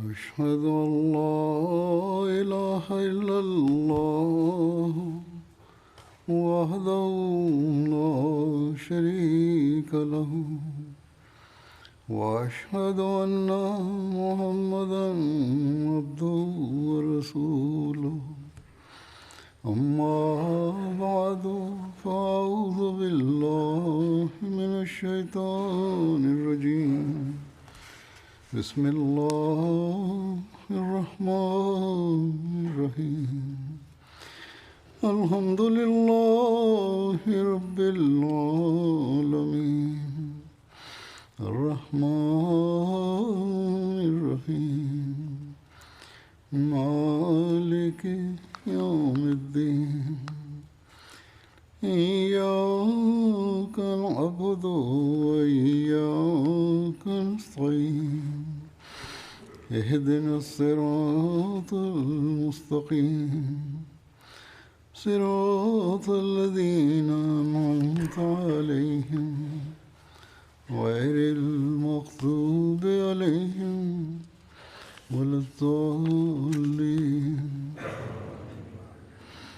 أشهد أن لا إله إلا الله وحده لا شريك له وأشهد أن محمدا عبده ورسوله أما بعد فأعوذ بالله من الشيطان الرجيم بسم الله الرحمن الرحيم الحمد لله رب العالمين الرحمن الرحيم مالك يوم الدين إياك نعبد وإياك نستعين اهدنا الصراط المستقيم صراط الذين أنعمت عليهم غير المغضوب عليهم ولا الضالين.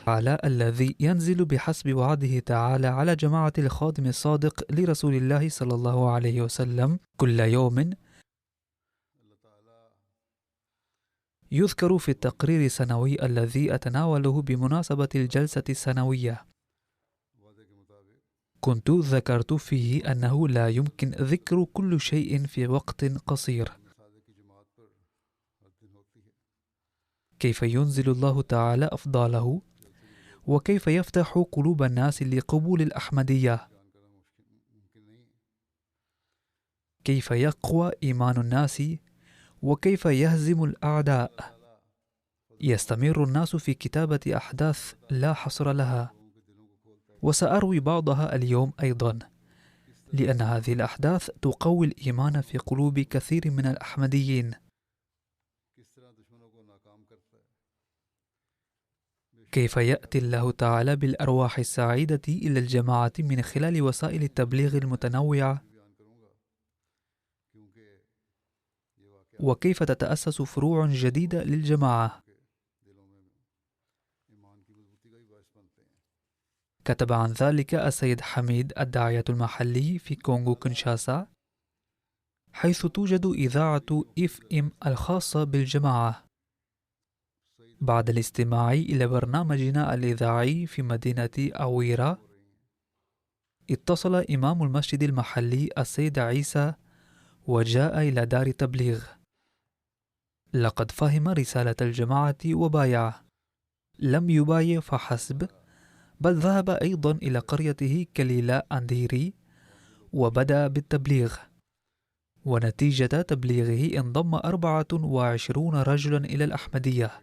على الذي ينزل بحسب وعده تعالى على جماعة الخادم الصادق لرسول الله صلى الله عليه وسلم كل يوم، يذكر في التقرير السنوي الذي أتناوله بمناسبة الجلسة السنوية. كنت ذكرت فيه أنه لا يمكن ذكر كل شيء في وقت قصير. كيف ينزل الله تعالى أفضاله، وكيف يفتح قلوب الناس لقبول الأحمدية، كيف يقوى إيمان الناس، وكيف يهزم الأعداء. يستمر الناس في كتابة أحداث لا حصر لها، وسأروي بعضها اليوم أيضا، لأن هذه الأحداث تقوي الإيمان في قلوب كثير من الأحمديين. كيف يأتي الله تعالى بالأرواح السعيدة إلى الجماعة من خلال وسائل التبليغ المتنوعة، وكيف تتأسس فروع جديدة للجماعة. كتب عن ذلك السيد حميد الداعية المحلي في كونغو كنشاسا، حيث توجد إذاعة FM الخاصة بالجماعة. بعد الاستماع إلى برنامجنا الإذاعي في مدينة أويرا، اتصل إمام المسجد المحلي السيد عيسى وجاء إلى دار تبليغ. لقد فهم رسالة الجماعة وبايع. لم يبايع فحسب، بل ذهب أيضا إلى قريته كليلا أنديري وبدأ بالتبليغ. ونتيجة تبليغه انضم 24 رجلا إلى الأحمدية.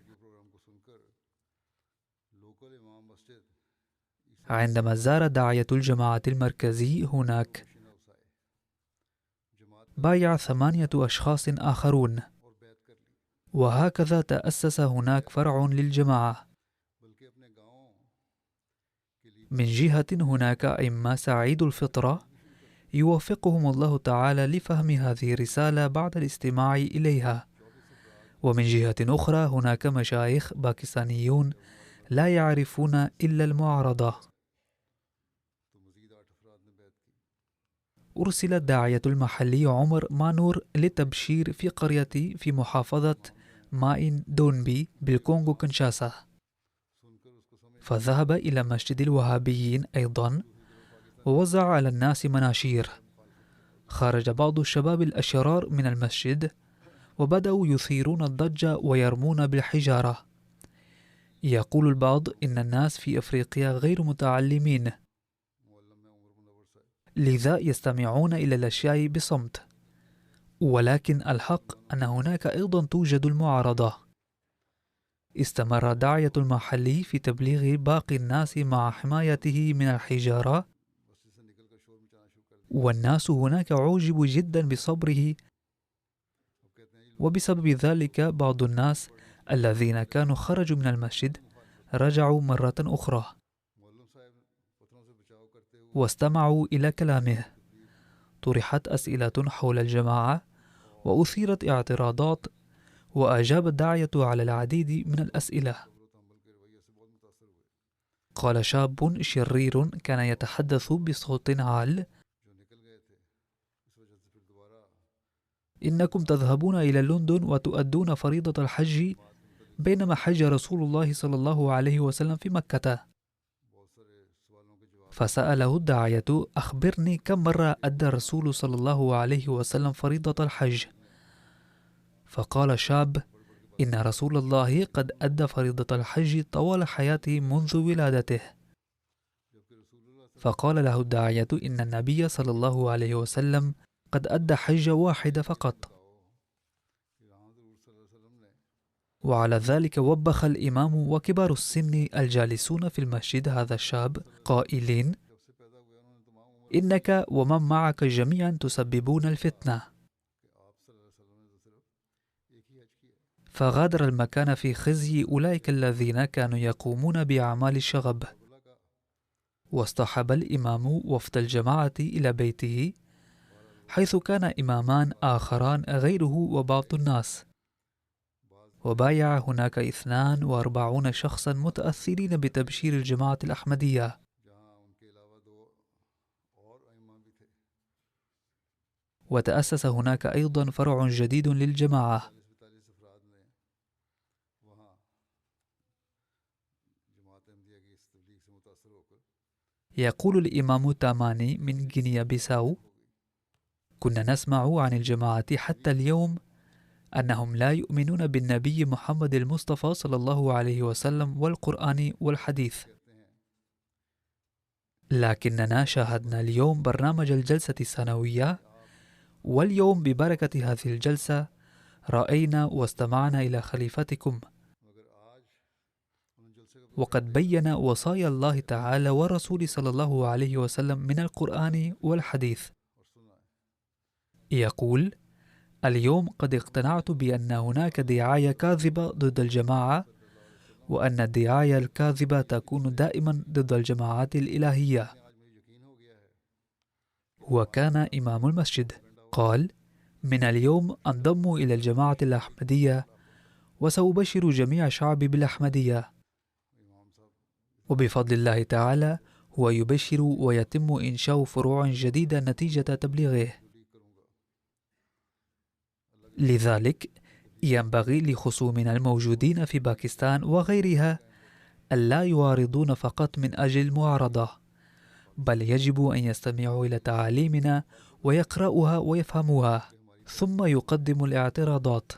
عندما زار داعية الجماعة المركزي هناك، بايع 8 أشخاص آخرون، وهكذا تأسس هناك فرع للجماعة. من جهة هناك أئمة سعيد الفطرة يوفقهم الله تعالى لفهم هذه الرسالة بعد الاستماع إليها، ومن جهة أخرى هناك مشايخ باكستانيون لا يعرفون إلا المعارضة. أرسل الداعية المحلي عمر مانور للتبشير في قرية في محافظة ماين دونبي بالكونغو كنشاسا، فذهب إلى مسجد الوهابيين أيضا ووزع على الناس مناشير. خرج بعض الشباب الأشرار من المسجد وبدأوا يثيرون الضجة ويرمون بالحجارة. يقول البعض إن الناس في أفريقيا غير متعلمين، لذا يستمعون إلى الأشياء بصمت، ولكن الحق أن هناك أيضا توجد المعارضة. استمر الداعية المحلي في تبليغ باقي الناس مع حمايته من الحجارة، والناس هناك عوجبوا جدا بصبره. وبسبب ذلك بعض الناس الذين كانوا خرجوا من المسجد رجعوا مرة أخرى واستمعوا إلى كلامه. طرحت أسئلة حول الجماعة وأثيرت اعتراضات، وأجاب الداعية على العديد من الأسئلة. قال شاب شرير كان يتحدث بصوت عال: إنكم تذهبون إلى لندن وتؤدون فريضة الحج، بينما حج رسول الله صلى الله عليه وسلم في مكة. فسأله الداعية: أخبرني كم مرة أدى الرسول صلى الله عليه وسلم فريضة الحج؟ فقال الشاب: إن رسول الله قد أدى فريضة الحج طوال حياته منذ ولادته. فقال له الداعية: إن النبي صلى الله عليه وسلم قد أدى حجة واحدة فقط. وعلى ذلك وبخ الإمام وكبار السن الجالسون في المسجد هذا الشاب قائلين: إنك ومن معك جميعا تسببون الفتنة. فغادر المكان في خزي أولئك الذين كانوا يقومون بأعمال الشغب. واصطحب الإمام وفد الجماعة إلى بيته، حيث كان إمامان آخران غيره وبعض الناس. وبايع هناك 42 شخصا متأثرين بتبشير الجماعة الأحمدية. وتأسس هناك أيضا فرع جديد للجماعة. يقول الإمام تاماني من غينيا بيساو: كنا نسمع عن الجماعة حتى اليوم أنهم لا يؤمنون بالنبي محمد المصطفى صلى الله عليه وسلم والقرآن والحديث، لكننا شاهدنا اليوم برنامج الجلسة السنوية، واليوم ببركة هذه الجلسة رأينا واستمعنا إلى خليفتكم، وقد بين وصايا الله تعالى والرسول صلى الله عليه وسلم من القرآن والحديث. يقول: اليوم قد اقتنعت بأن هناك دعاية كاذبة ضد الجماعة، وأن الدعاية الكاذبة تكون دائما ضد الجماعات الإلهية. وكان إمام المسجد قال: من اليوم انضموا إلى الجماعة الأحمدية، وسأبشر جميع شعبي بالأحمدية. وبفضل الله تعالى هو يبشر ويتم إنشاء فروع جديدة نتيجة تبليغه. لذلك ينبغي لخصومنا الموجودين في باكستان وغيرها ألا يعارضون فقط من أجل المعارضة، بل يجب أن يستمعوا إلى تعاليمنا ويقرأوها ويفهموها، ثم يقدموا الاعتراضات.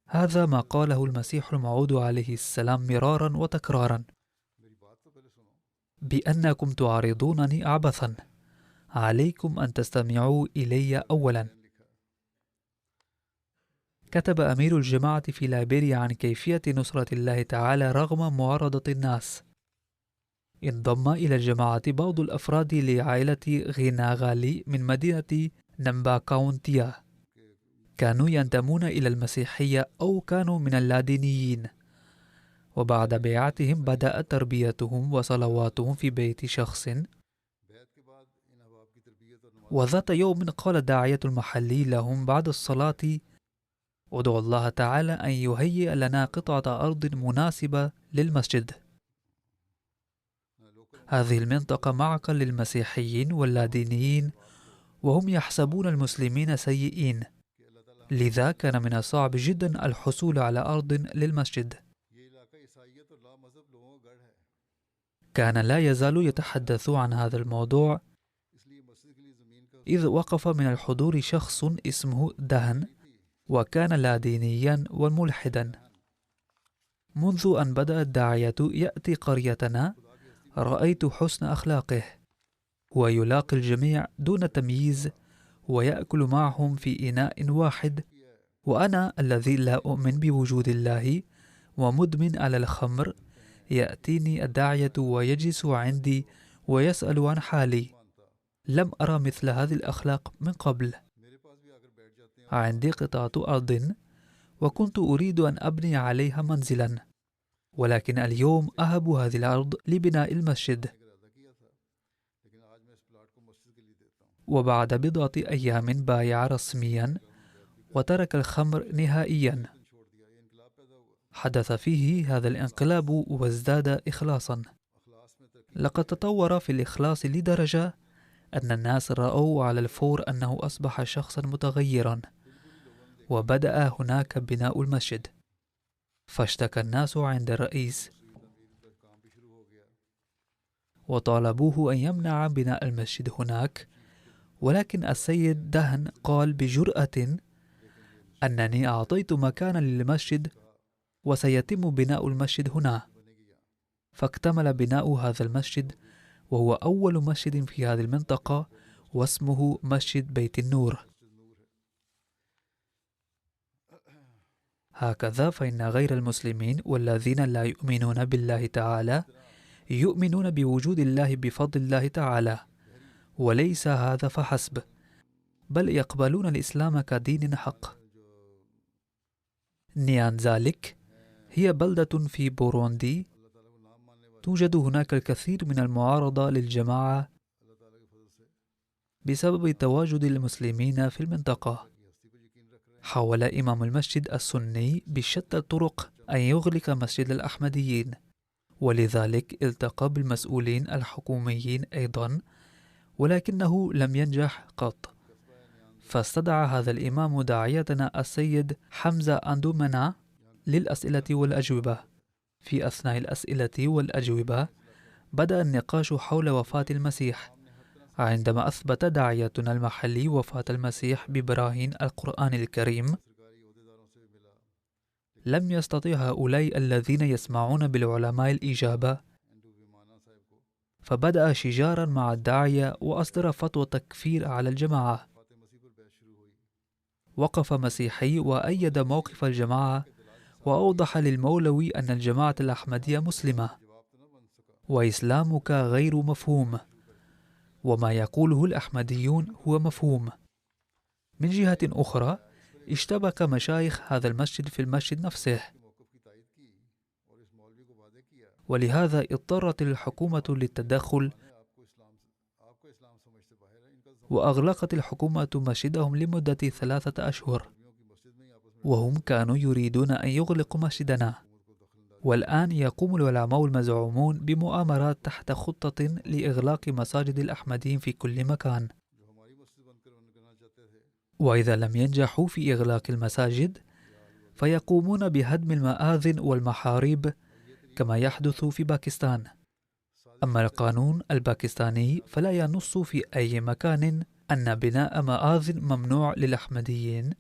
هذا ما قاله المسيح الموعود عليه السلام مرارا وتكرارا: بأنكم تعارضونني عبثا، عليكم أن تستمعوا إلي أولا. كتب أمير الجماعة في ليبيريا عن كيفية نصرة الله تعالى رغم معارضة الناس. انضم إلى الجماعة بعض الأفراد لعائلة غيناغالي من مدينة نمبا كاونتيا، كانوا ينتمون إلى المسيحية أو كانوا من اللادينيين. وبعد بيعتهم بدأت تربيتهم وصلواتهم في بيت شخص. وذات يوم قال الداعية المحلي لهم بعد الصلاة: ادعوا الله تعالى أن يهيئ لنا قطعة أرض مناسبة للمسجد. هذه المنطقة معقل للمسيحيين واللادينيين، وهم يحسبون المسلمين سيئين، لذا كان من الصعب جدا الحصول على أرض للمسجد. كان لا يزال يتحدث عن هذا الموضوع، إذ وقف من الحضور شخص اسمه دهن، وكان لادينيا وملحدا. منذ أن بدأ الداعية يأتي قريتنا رأيت حسن أخلاقه، ويلاقي الجميع دون تمييز، ويأكل معهم في إناء واحد. وأنا الذي لا أؤمن بوجود الله ومدمن على الخمر، يأتيني الداعية ويجلس عندي ويسأل عن حالي. لم أرى مثل هذه الأخلاق من قبل. عندي قطعة أرض وكنت أريد أن أبني عليها منزلا، ولكن اليوم أهب هذه الأرض لبناء المسجد. وبعد بضعة أيام بايع رسميا، وترك الخمر نهائيا. حدث فيه هذا الانقلاب وازداد إخلاصا. لقد تطور في الإخلاص لدرجة أن الناس رأوا على الفور أنه أصبح شخصا متغيرا، وبدأ هناك بناء المسجد. فاشتكى الناس عند الرئيس وطالبوه أن يمنع بناء المسجد هناك، ولكن السيد دهن قال بجرأة أنني أعطيت مكانا للمسجد وسيتم بناء المسجد هنا. فاكتمل بناء هذا المسجد، وهو أول مسجد في هذه المنطقة، واسمه مسجد بيت النور. هكذا فإن غير المسلمين والذين لا يؤمنون بالله تعالى يؤمنون بوجود الله بفضل الله تعالى، وليس هذا فحسب، بل يقبلون الإسلام كدين حق. نيانزاليك هي بلدة في بوروندي. توجد هناك الكثير من المعارضة للجماعة بسبب تواجد المسلمين في المنطقة. حاول إمام المسجد السني بشتى الطرق أن يغلق مسجد الأحمديين، ولذلك التقى بالمسؤولين الحكوميين أيضا، ولكنه لم ينجح قط. فاستدعى هذا الإمام داعيتنا السيد حمزة أندومنا للأسئلة والأجوبة. في أثناء الأسئلة والأجوبة بدأ النقاش حول وفاة المسيح. عندما أثبت داعيتنا المحلي وفاة المسيح ببراهين القرآن الكريم، لم يستطع هؤلاء الذين يسمعون بالعلماء الإجابة، فبدأ شجارا مع الداعية وأصدر فتوى تكفير على الجماعة. وقف مسيحي وأيد موقف الجماعة، وأوضح للمولوي أن الجماعة الأحمدية مسلمة، وإسلامك غير مفهوم، وما يقوله الأحمديون هو مفهوم. من جهة أخرى اشتبك مشايخ هذا المسجد في المسجد نفسه، ولهذا اضطرت الحكومة للتدخل، وأغلقت الحكومة مسجدهم لمدة 3 أشهر، وهم كانوا يريدون أن يغلقوا مسجدنا. والآن يقوم العلماء المزعومون بمؤامرات تحت خطة لإغلاق مساجد الأحمديين في كل مكان. وإذا لم ينجحوا في إغلاق المساجد فيقومون بهدم المآذن والمحاريب كما يحدث في باكستان. أما القانون الباكستاني فلا ينص في أي مكان أن بناء مآذن ممنوع للأحمديين،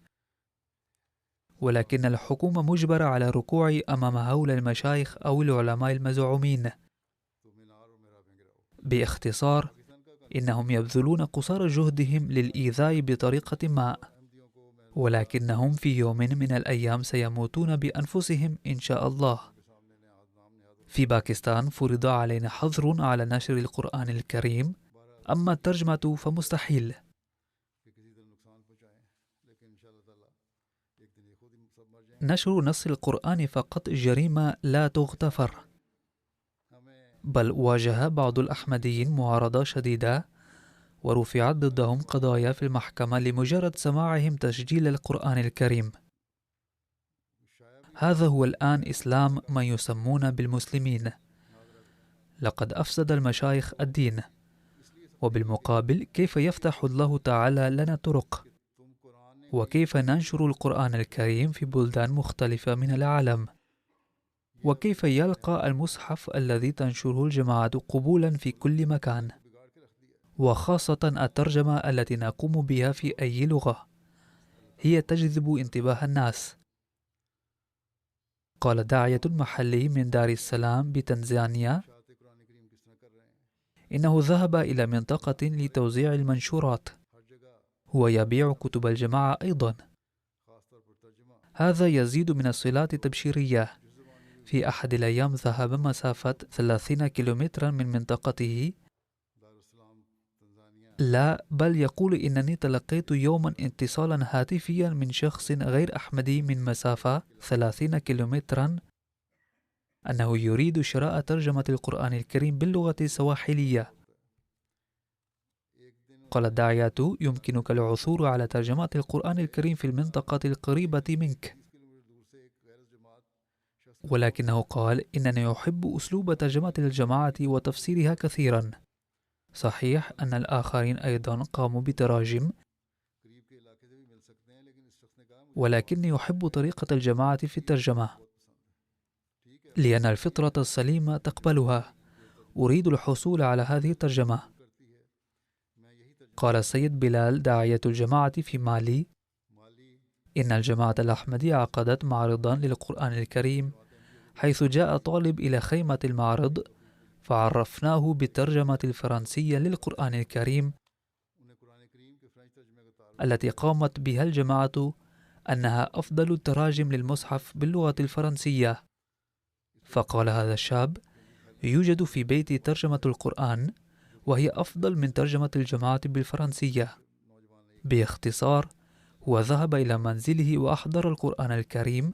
ولكن الحكومة مجبرة على الركوع أمام هؤلاء المشايخ أو العلماء المزعومين. باختصار، إنهم يبذلون قصارى جهدهم للإيذاء بطريقة ما، ولكنهم في يوم من الأيام سيموتون بأنفسهم إن شاء الله. في باكستان فرض علينا حظر على نشر القرآن الكريم، أما الترجمة فمستحيل. نشر نص القرآن فقط جريمة لا تغتفر، بل واجه بعض الأحمديين معارضة شديدة، ورفعت ضدهم قضايا في المحكمة لمجرد سماعهم تسجيل القرآن الكريم. هذا هو الآن إسلام ما يسمون بالمسلمين. لقد أفسد المشايخ الدين، وبالمقابل كيف يفتح الله تعالى لنا طرق، وكيف ننشر القرآن الكريم في بلدان مختلفة من العالم، وكيف يلقى المصحف الذي تنشره الجماعة قبولا في كل مكان، وخاصة الترجمة التي نقوم بها في أي لغة هي تجذب انتباه الناس. قال داعية محلي من دار السلام بتنزانيا إنه ذهب إلى منطقة لتوزيع المنشورات، هو يبيع كتب الجماعة أيضا. هذا يزيد من الصلات التبشيرية. في أحد الأيام ذهب مسافة 30 كيلومترا من منطقته، لا بل يقول إنني تلقيت يوما اتصالا هاتفيا من شخص غير أحمدي من مسافة 30 كيلومترا أنه يريد شراء ترجمة القرآن الكريم باللغة السواحلية. قال الداعية: يمكنك العثور على ترجمات القرآن الكريم في المنطقة القريبة منك. ولكنه قال: إنني أحب أسلوب ترجمة الجماعة وتفسيرها كثيرا. صحيح أن الآخرين أيضا قاموا بتراجم، ولكني أحب طريقة الجماعة في الترجمة لأن الفطرة السليمة تقبلها. أريد الحصول على هذه الترجمة. قال السيد بلال داعية الجماعة في مالي: إن الجماعة الأحمدية عقدت معرضا للقرآن الكريم، حيث جاء طالب إلى خيمة المعرض فعرفناه بالترجمة الفرنسية للقرآن الكريم التي قامت بها الجماعة أنها أفضل التراجم للمصحف باللغة الفرنسية. فقال هذا الشاب: يوجد في بيتي ترجمة القرآن وهي أفضل من ترجمة الجماعة بالفرنسية. باختصار، هو ذهب إلى منزله وأحضر القرآن الكريم،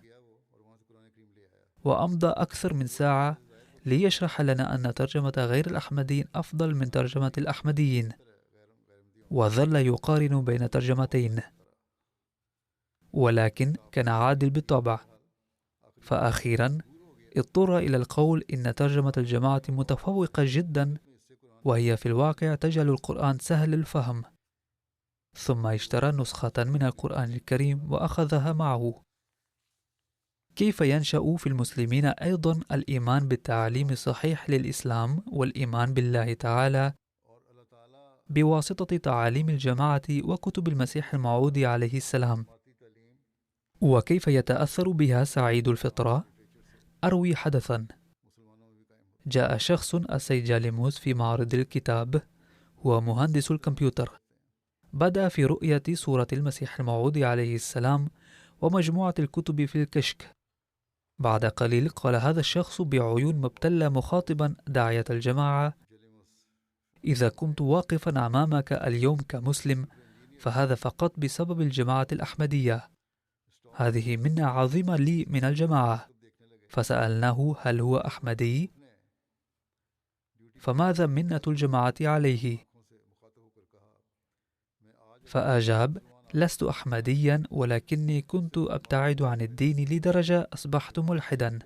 وأمضى أكثر من ساعة ليشرح لنا أن ترجمة غير الأحمديين أفضل من ترجمة الأحمديين، وظل يقارن بين ترجمتين، ولكن كان عادل بالطبع. فأخيرا اضطر إلى القول إن ترجمة الجماعة متفوقة جدا، وهي في الواقع تجعل القرآن سهل الفهم. ثم اشترى نسخة من القرآن الكريم وأخذها معه. كيف ينشأ في المسلمين أيضا الإيمان بالتعاليم الصحيح للإسلام والإيمان بالله تعالى بواسطة تعاليم الجماعة وكتب المسيح الموعود عليه السلام؟ وكيف يتأثر بها سعيد الفطرة؟ أروي حدثا. جاء شخص السيجاليموس في معرض الكتاب، هو مهندس الكمبيوتر. بدأ في رؤية صورة المسيح الموعود عليه السلام ومجموعة الكتب في الكشك. بعد قليل قال هذا الشخص بعيون مبتلة مخاطبا داعية الجماعة: إذا كنت واقفا أمامك اليوم كمسلم فهذا فقط بسبب الجماعة الأحمدية. هذه منة عظيمة لي من الجماعة. فسألناه: هل هو أحمدي؟ فماذا منة الجماعة عليه؟ فأجاب: لست أحمديا، ولكني كنت أبتعد عن الدين لدرجة أصبحت ملحدا.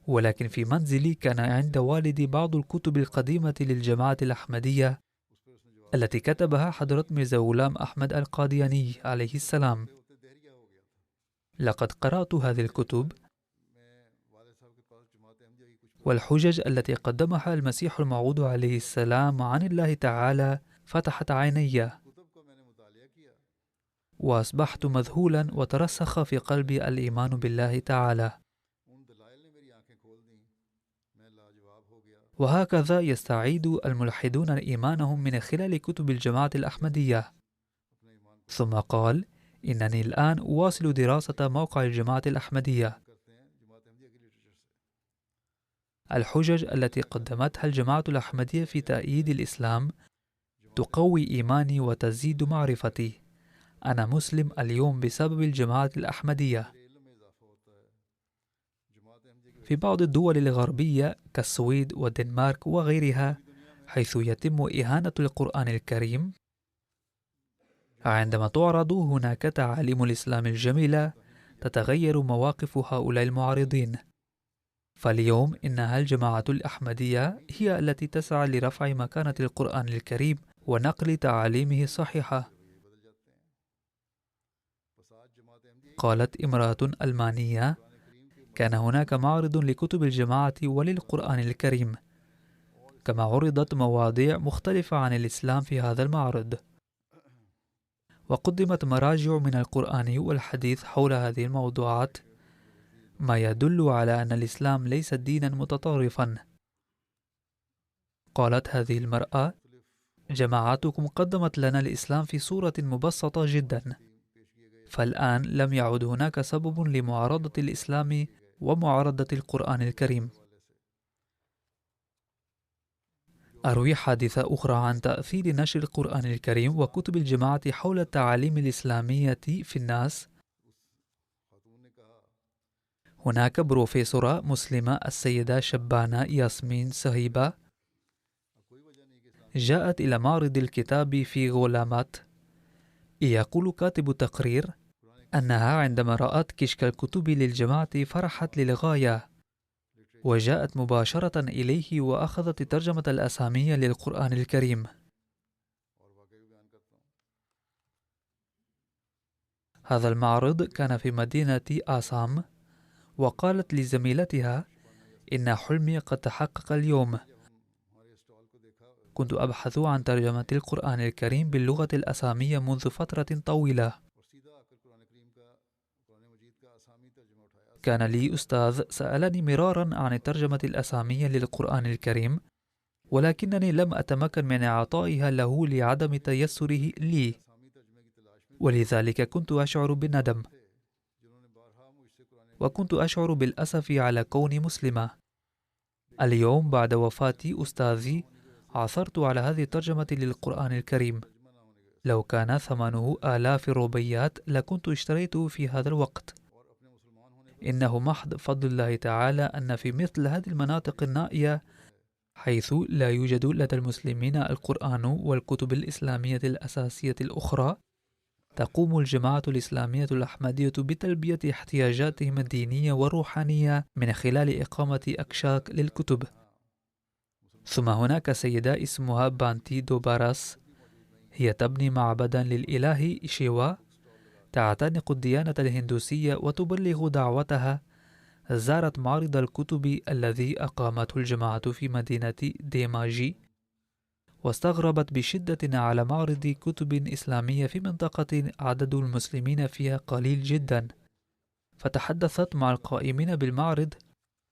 ولكن في منزلي كان عند والدي بعض الكتب القديمة للجماعة الأحمدية التي كتبها حضرة ميرزا غلام أحمد القادياني عليه السلام. لقد قرأت هذه الكتب، والحجج التي قدمها المسيح الموعود عليه السلام عن الله تعالى فتحت عيني، وأصبحت مذهولا وترسخ في قلبي الإيمان بالله تعالى. وهكذا يستعيد الملحدون إيمانهم من خلال كتب الجماعة الأحمدية. ثم قال: إنني الآن أواصل دراسة موقع الجماعة الأحمدية. الحجج التي قدمتها الجماعة الأحمدية في تأييد الإسلام تقوي إيماني وتزيد معرفتي. أنا مسلم اليوم بسبب الجماعة الأحمدية. في بعض الدول الغربية كالسويد والدنمارك وغيرها، حيث يتم إهانة القرآن الكريم، عندما تعرض هناك تعاليم الإسلام الجميلة تتغير مواقف هؤلاء المعارضين. فاليوم إنها الجماعة الأحمدية هي التي تسعى لرفع مكانة القرآن الكريم ونقل تعاليمه الصحيحة. قالت امرأة ألمانية: كان هناك معرض لكتب الجماعة وللقرآن الكريم، كما عرضت مواضيع مختلفة عن الإسلام في هذا المعرض، وقدمت مراجع من القرآن والحديث حول هذه الموضوعات، ما يدل على أن الإسلام ليس دينا متطرفا. قالت هذه المرأة: جماعتكم قدمت لنا الإسلام في صورة مبسطة جدا، فالآن لم يعد هناك سبب لمعارضة الإسلام ومعارضة القرآن الكريم. أروي حادثة أخرى عن تأثير نشر القرآن الكريم وكتب الجماعة حول التعاليم الإسلامية في الناس. هناك بروفيسورة مسلمة السيدة شبانة ياسمين صهيبة جاءت إلى معرض الكتاب في غولامات. يقول كاتب التقرير أنها عندما رأت كشك الكتب للجماعة فرحت للغاية، وجاءت مباشرة إليه وأخذت ترجمة الأسامي للقرآن الكريم. هذا المعرض كان في مدينة آسام، وقالت لزميلتها: إن حلمي قد تحقق اليوم. كنت أبحث عن ترجمة القرآن الكريم باللغة الأسامية منذ فترة طويلة. كان لي أستاذ سألني مرارا عن الترجمة الأسامية للقرآن الكريم، ولكنني لم أتمكن من إعطائها له لعدم تيسره لي، ولذلك كنت أشعر بالندم، وكنت أشعر بالأسف على كوني مسلمة. اليوم بعد وفاة أستاذي عثرت على هذه الترجمة للقرآن الكريم. لو كان ثمنه آلاف الروبيات لكنت اشتريته في هذا الوقت. إنه محض فضل الله تعالى أن في مثل هذه المناطق النائية، حيث لا يوجد لدى المسلمين القرآن والكتب الإسلامية الأساسية الأخرى، تقوم الجماعة الإسلامية الأحمدية بتلبية احتياجاتهم الدينية والروحانية من خلال إقامة أكشاك للكتب. ثم هناك سيدة اسمها بانتي دوباراس، هي تبني معبدا للإله شيوا، تعتنق الديانة الهندوسية وتبلغ دعوتها. زارت معرض الكتب الذي أقامته الجماعة في مدينة ديماجي، واستغربت بشدة على معرض كتب إسلامية في منطقة عدد المسلمين فيها قليل جدا. فتحدثت مع القائمين بالمعرض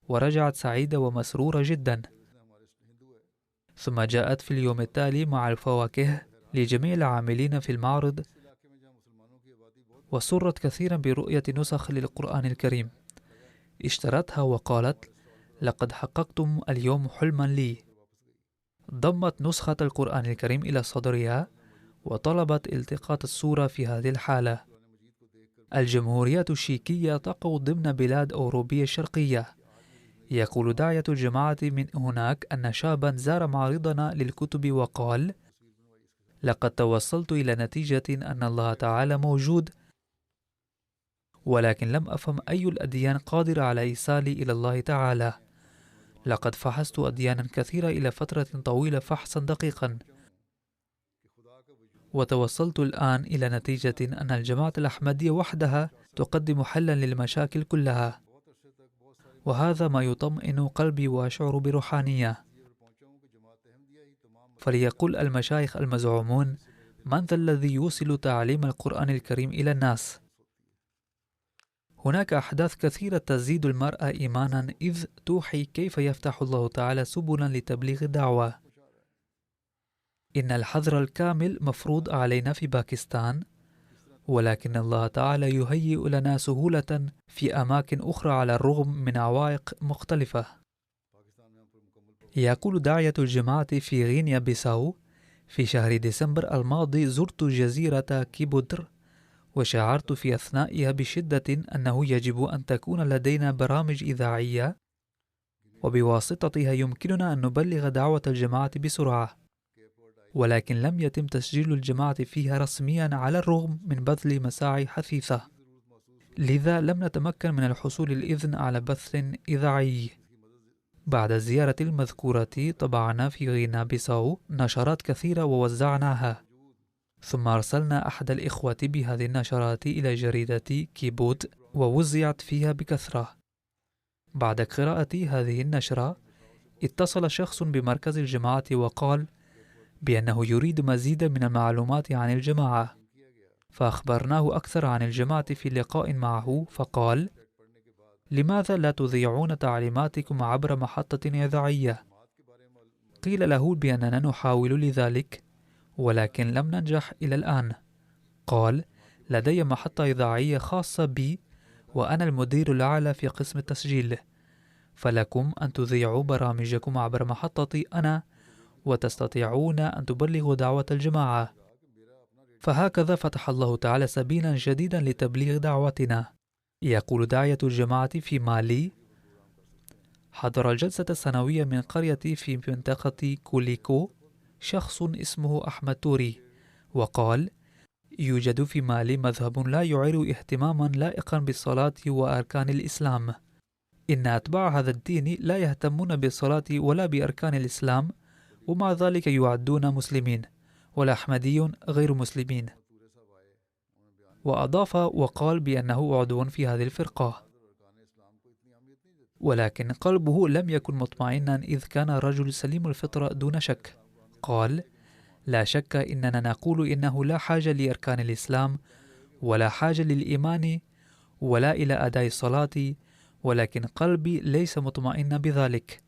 ورجعت سعيدة ومسرورة جدا. ثم جاءت في اليوم التالي مع الفواكه لجميع العاملين في المعرض، وسرت كثيرا برؤية نسخ للقرآن الكريم. اشترتها وقالت: لقد حققتم اليوم حلما لي. ضمت نسخة القرآن الكريم إلى صدرها وطلبت التقاط الصورة في هذه الحالة. الجمهورية الشيكية تقع ضمن بلاد أوروبية شرقية. يقول داعية الجماعة من هناك أن شابا زار معرضنا للكتب وقال: لقد توصلت إلى نتيجة أن الله تعالى موجود، ولكن لم أفهم أي الأديان قادرة على إيصالي إلى الله تعالى. لقد فحصت أديانا كثيرة إلى فترة طويلة فحصا دقيقا، وتوصلت الآن إلى نتيجة أن الجماعة الأحمدية وحدها تقدم حلا للمشاكل كلها، وهذا ما يطمئن قلبي وأشعر بروحانية. فليقول المشايخ المزعومون: من ذا الذي يوصل تعليم القرآن الكريم إلى الناس؟ هناك أحداث كثيرة تزيد المرء إيمانا، إذ توحي كيف يفتح الله تعالى سبلا لتبليغ الدعوة. إن الحظر الكامل مفروض علينا في باكستان، ولكن الله تعالى يهيئ لنا سهولة في أماكن أخرى على الرغم من عوائق مختلفة. يقول داعية الجماعة في غينيا بيساو: في شهر ديسمبر الماضي زرت جزيرة كيبودر، وشعرت في أثنائها بشدة أنه يجب أن تكون لدينا برامج إذاعية، وبواسطتها يمكننا أن نبلغ دعوة الجماعة بسرعة، ولكن لم يتم تسجيل الجماعة فيها رسميا على الرغم من بذل مساعي حثيثة، لذا لم نتمكن من الحصول الإذن على بث إذاعي. بعد الزيارة المذكورة طبعنا في غينيا بيساو نشرات كثيرة ووزعناها، ثم أرسلنا أحد الإخوة بهذه النشرات إلى جريدة كيبود ووزعت فيها بكثرة. بعد قراءة هذه النشرة اتصل شخص بمركز الجماعة وقال بأنه يريد مزيد من المعلومات عن الجماعة، فأخبرناه أكثر عن الجماعة في لقاء معه، فقال: لماذا لا تذيعون تعليماتكم عبر محطة إذاعية؟ قيل له بأننا نحاول لذلك، ولكن لم ننجح إلى الآن. قال: لدي محطة إذاعية خاصة بي، وأنا المدير الأعلى في قسم التسجيل، فلكم أن تذيعوا برامجكم عبر محطتي أنا، وتستطيعون أن تبلغوا دعوة الجماعة. فهكذا فتح الله تعالى سبيلا جديدا لتبليغ دعوتنا. يقول داعية الجماعة في مالي: حضر الجلسة السنوية من قريتي في منطقة كوليكو شخص اسمه أحمد توري وقال: يوجد في مالي مذهب لا يعير اهتماما لائقا بالصلاة وأركان الإسلام. إن أتباع هذا الدين لا يهتمون بالصلاة ولا بأركان الإسلام، ومع ذلك يعدون مسلمين، والأحمديون غير مسلمين. وأضاف وقال بأنه عضو في هذه الفرقة، ولكن قلبه لم يكن مطمئنا إذ كان الرجل سليم الفطرة دون شك. قال: لا شك إننا نقول إنه لا حاجة لأركان الإسلام ولا حاجة للإيمان ولا إلى أداء الصلاة، ولكن قلبي ليس مطمئنا بذلك.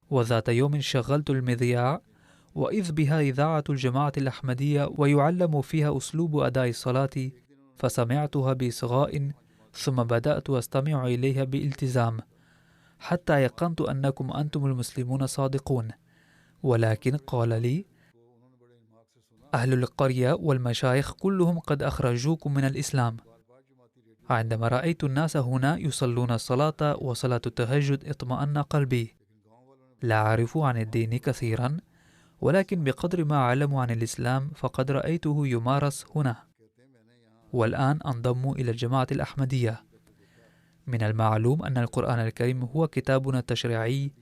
وذات يوم شغلت المذياع، وإذ بها إذاعة الجماعة الأحمدية ويعلم فيها أسلوب أداء الصلاة، فسمعتها بإصغاء، ثم بدأت أستمع إليها بالتزام حتى أيقنت أنكم أنتم المسلمون صادقون. ولكن قال لي: أهل القرية والمشايخ كلهم قد أخرجوكم من الإسلام. عندما رأيت الناس هنا يصلون الصلاة وصلاة التهجد اطمأن قلبي. لا أعرف عن الدين كثيرا، ولكن بقدر ما أعلم عن الإسلام فقد رأيته يمارس هنا. والآن أنضم إلى الجماعة الأحمدية. من المعلوم أن القرآن الكريم هو كتابنا التشريعي،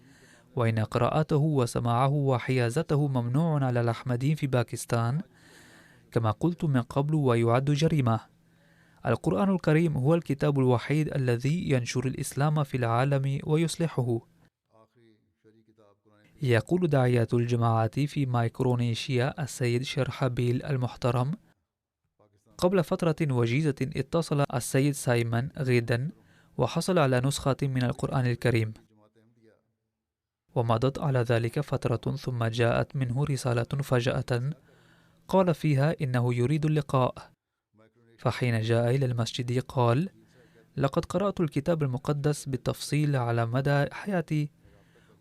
وإن قراءته وسماعه وحيازته ممنوع على الأحمديين في باكستان كما قلت من قبل، ويعد جريمة. القرآن الكريم هو الكتاب الوحيد الذي ينشر الإسلام في العالم ويصلحه. يقول داعية الجماعات في مايكرونيشيا السيد شرحبيل المحترم: قبل فترة وجيزة اتصل السيد سايمون غيدن وحصل على نسخة من القرآن الكريم، ومضت على ذلك فترة ثم جاءت منه رسالة فجأة قال فيها إنه يريد اللقاء. فحين جاء إلى المسجد قال: لقد قرأت الكتاب المقدس بالتفصيل على مدى حياتي،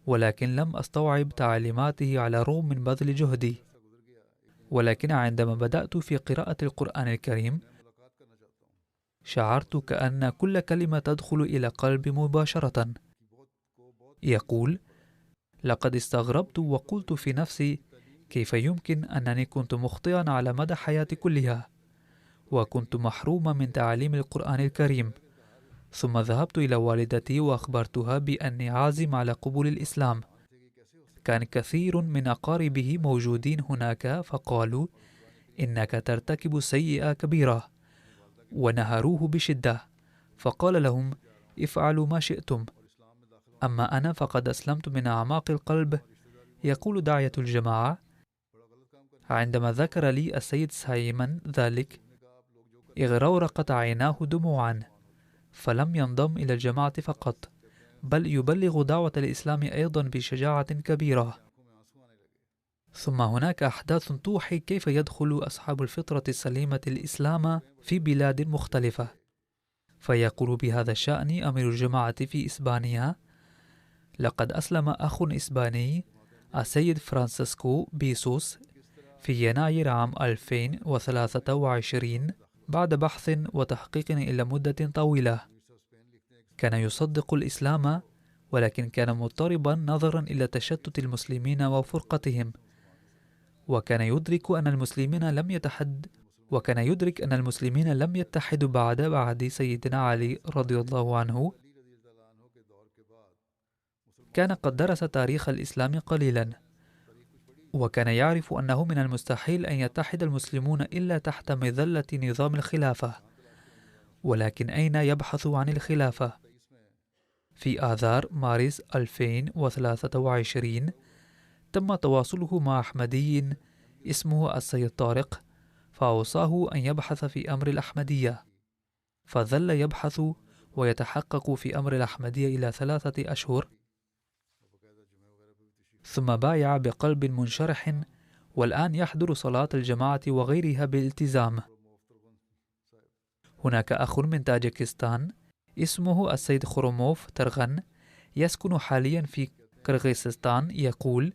ولكن لم أستوعب تعليماته على الرغم من بذل جهدي. ولكن عندما بدأت في قراءة القرآن الكريم شعرت كأن كل كلمة تدخل إلى قلبي مباشرة. يقول: لقد استغربت وقلت في نفسي: كيف يمكن أنني كنت مخطئا على مدى حياتي كلها، وكنت محروما من تعليم القرآن الكريم. ثم ذهبت إلى والدتي وأخبرتها بأني عازم على قبول الإسلام. كان كثير من أقاربه موجودين هناك، فقالوا: إنك ترتكب سيئة كبيرة، ونهروه بشدة. فقال لهم: افعلوا ما شئتم، أما أنا فقد أسلمت من أعماق القلب. يقول داعية الجماعة: عندما ذكر لي السيد سايمون ذلك اغرورقت عيناه دموعا، فلم ينضم إلى الجماعة فقط، بل يبلغ دعوة الإسلام أيضا بشجاعة كبيرة. ثم هناك أحداث توحي كيف يدخل أصحاب الفطرة السليمة الإسلام في بلاد مختلفة. فيقول بهذا الشأن أمير الجماعة في إسبانيا: لقد أسلم أخ إسباني السيد فرانسيسكو بيسوس في يناير عام 2023 بعد بحث وتحقيق إلى مدة طويلة. كان يصدق الإسلام، ولكن كان مضطربا نظرا إلى تشتت المسلمين وفرقتهم، وكان يدرك أن المسلمين لم يتحدوا بعد عهد سيدنا علي رضي الله عنه. كان قد درس تاريخ الإسلام قليلا، وكان يعرف أنه من المستحيل أن يتحد المسلمون إلا تحت مظلة نظام الخلافة. ولكن أين يبحث عن الخلافة؟ في آذار مارس 2023 تم تواصله مع أحمدي اسمه السيد طارق، فأوصاه أن يبحث في أمر الأحمدية. فظل يبحث ويتحقق في أمر الأحمدية إلى 3 أشهر، ثم بايع بقلب منشرح، والآن يحضر صلاة الجماعة وغيرها بالالتزام. هناك أخ من تاجيكستان اسمه السيد خروموف ترغن، يسكن حاليا في قرغيزستان. يقول: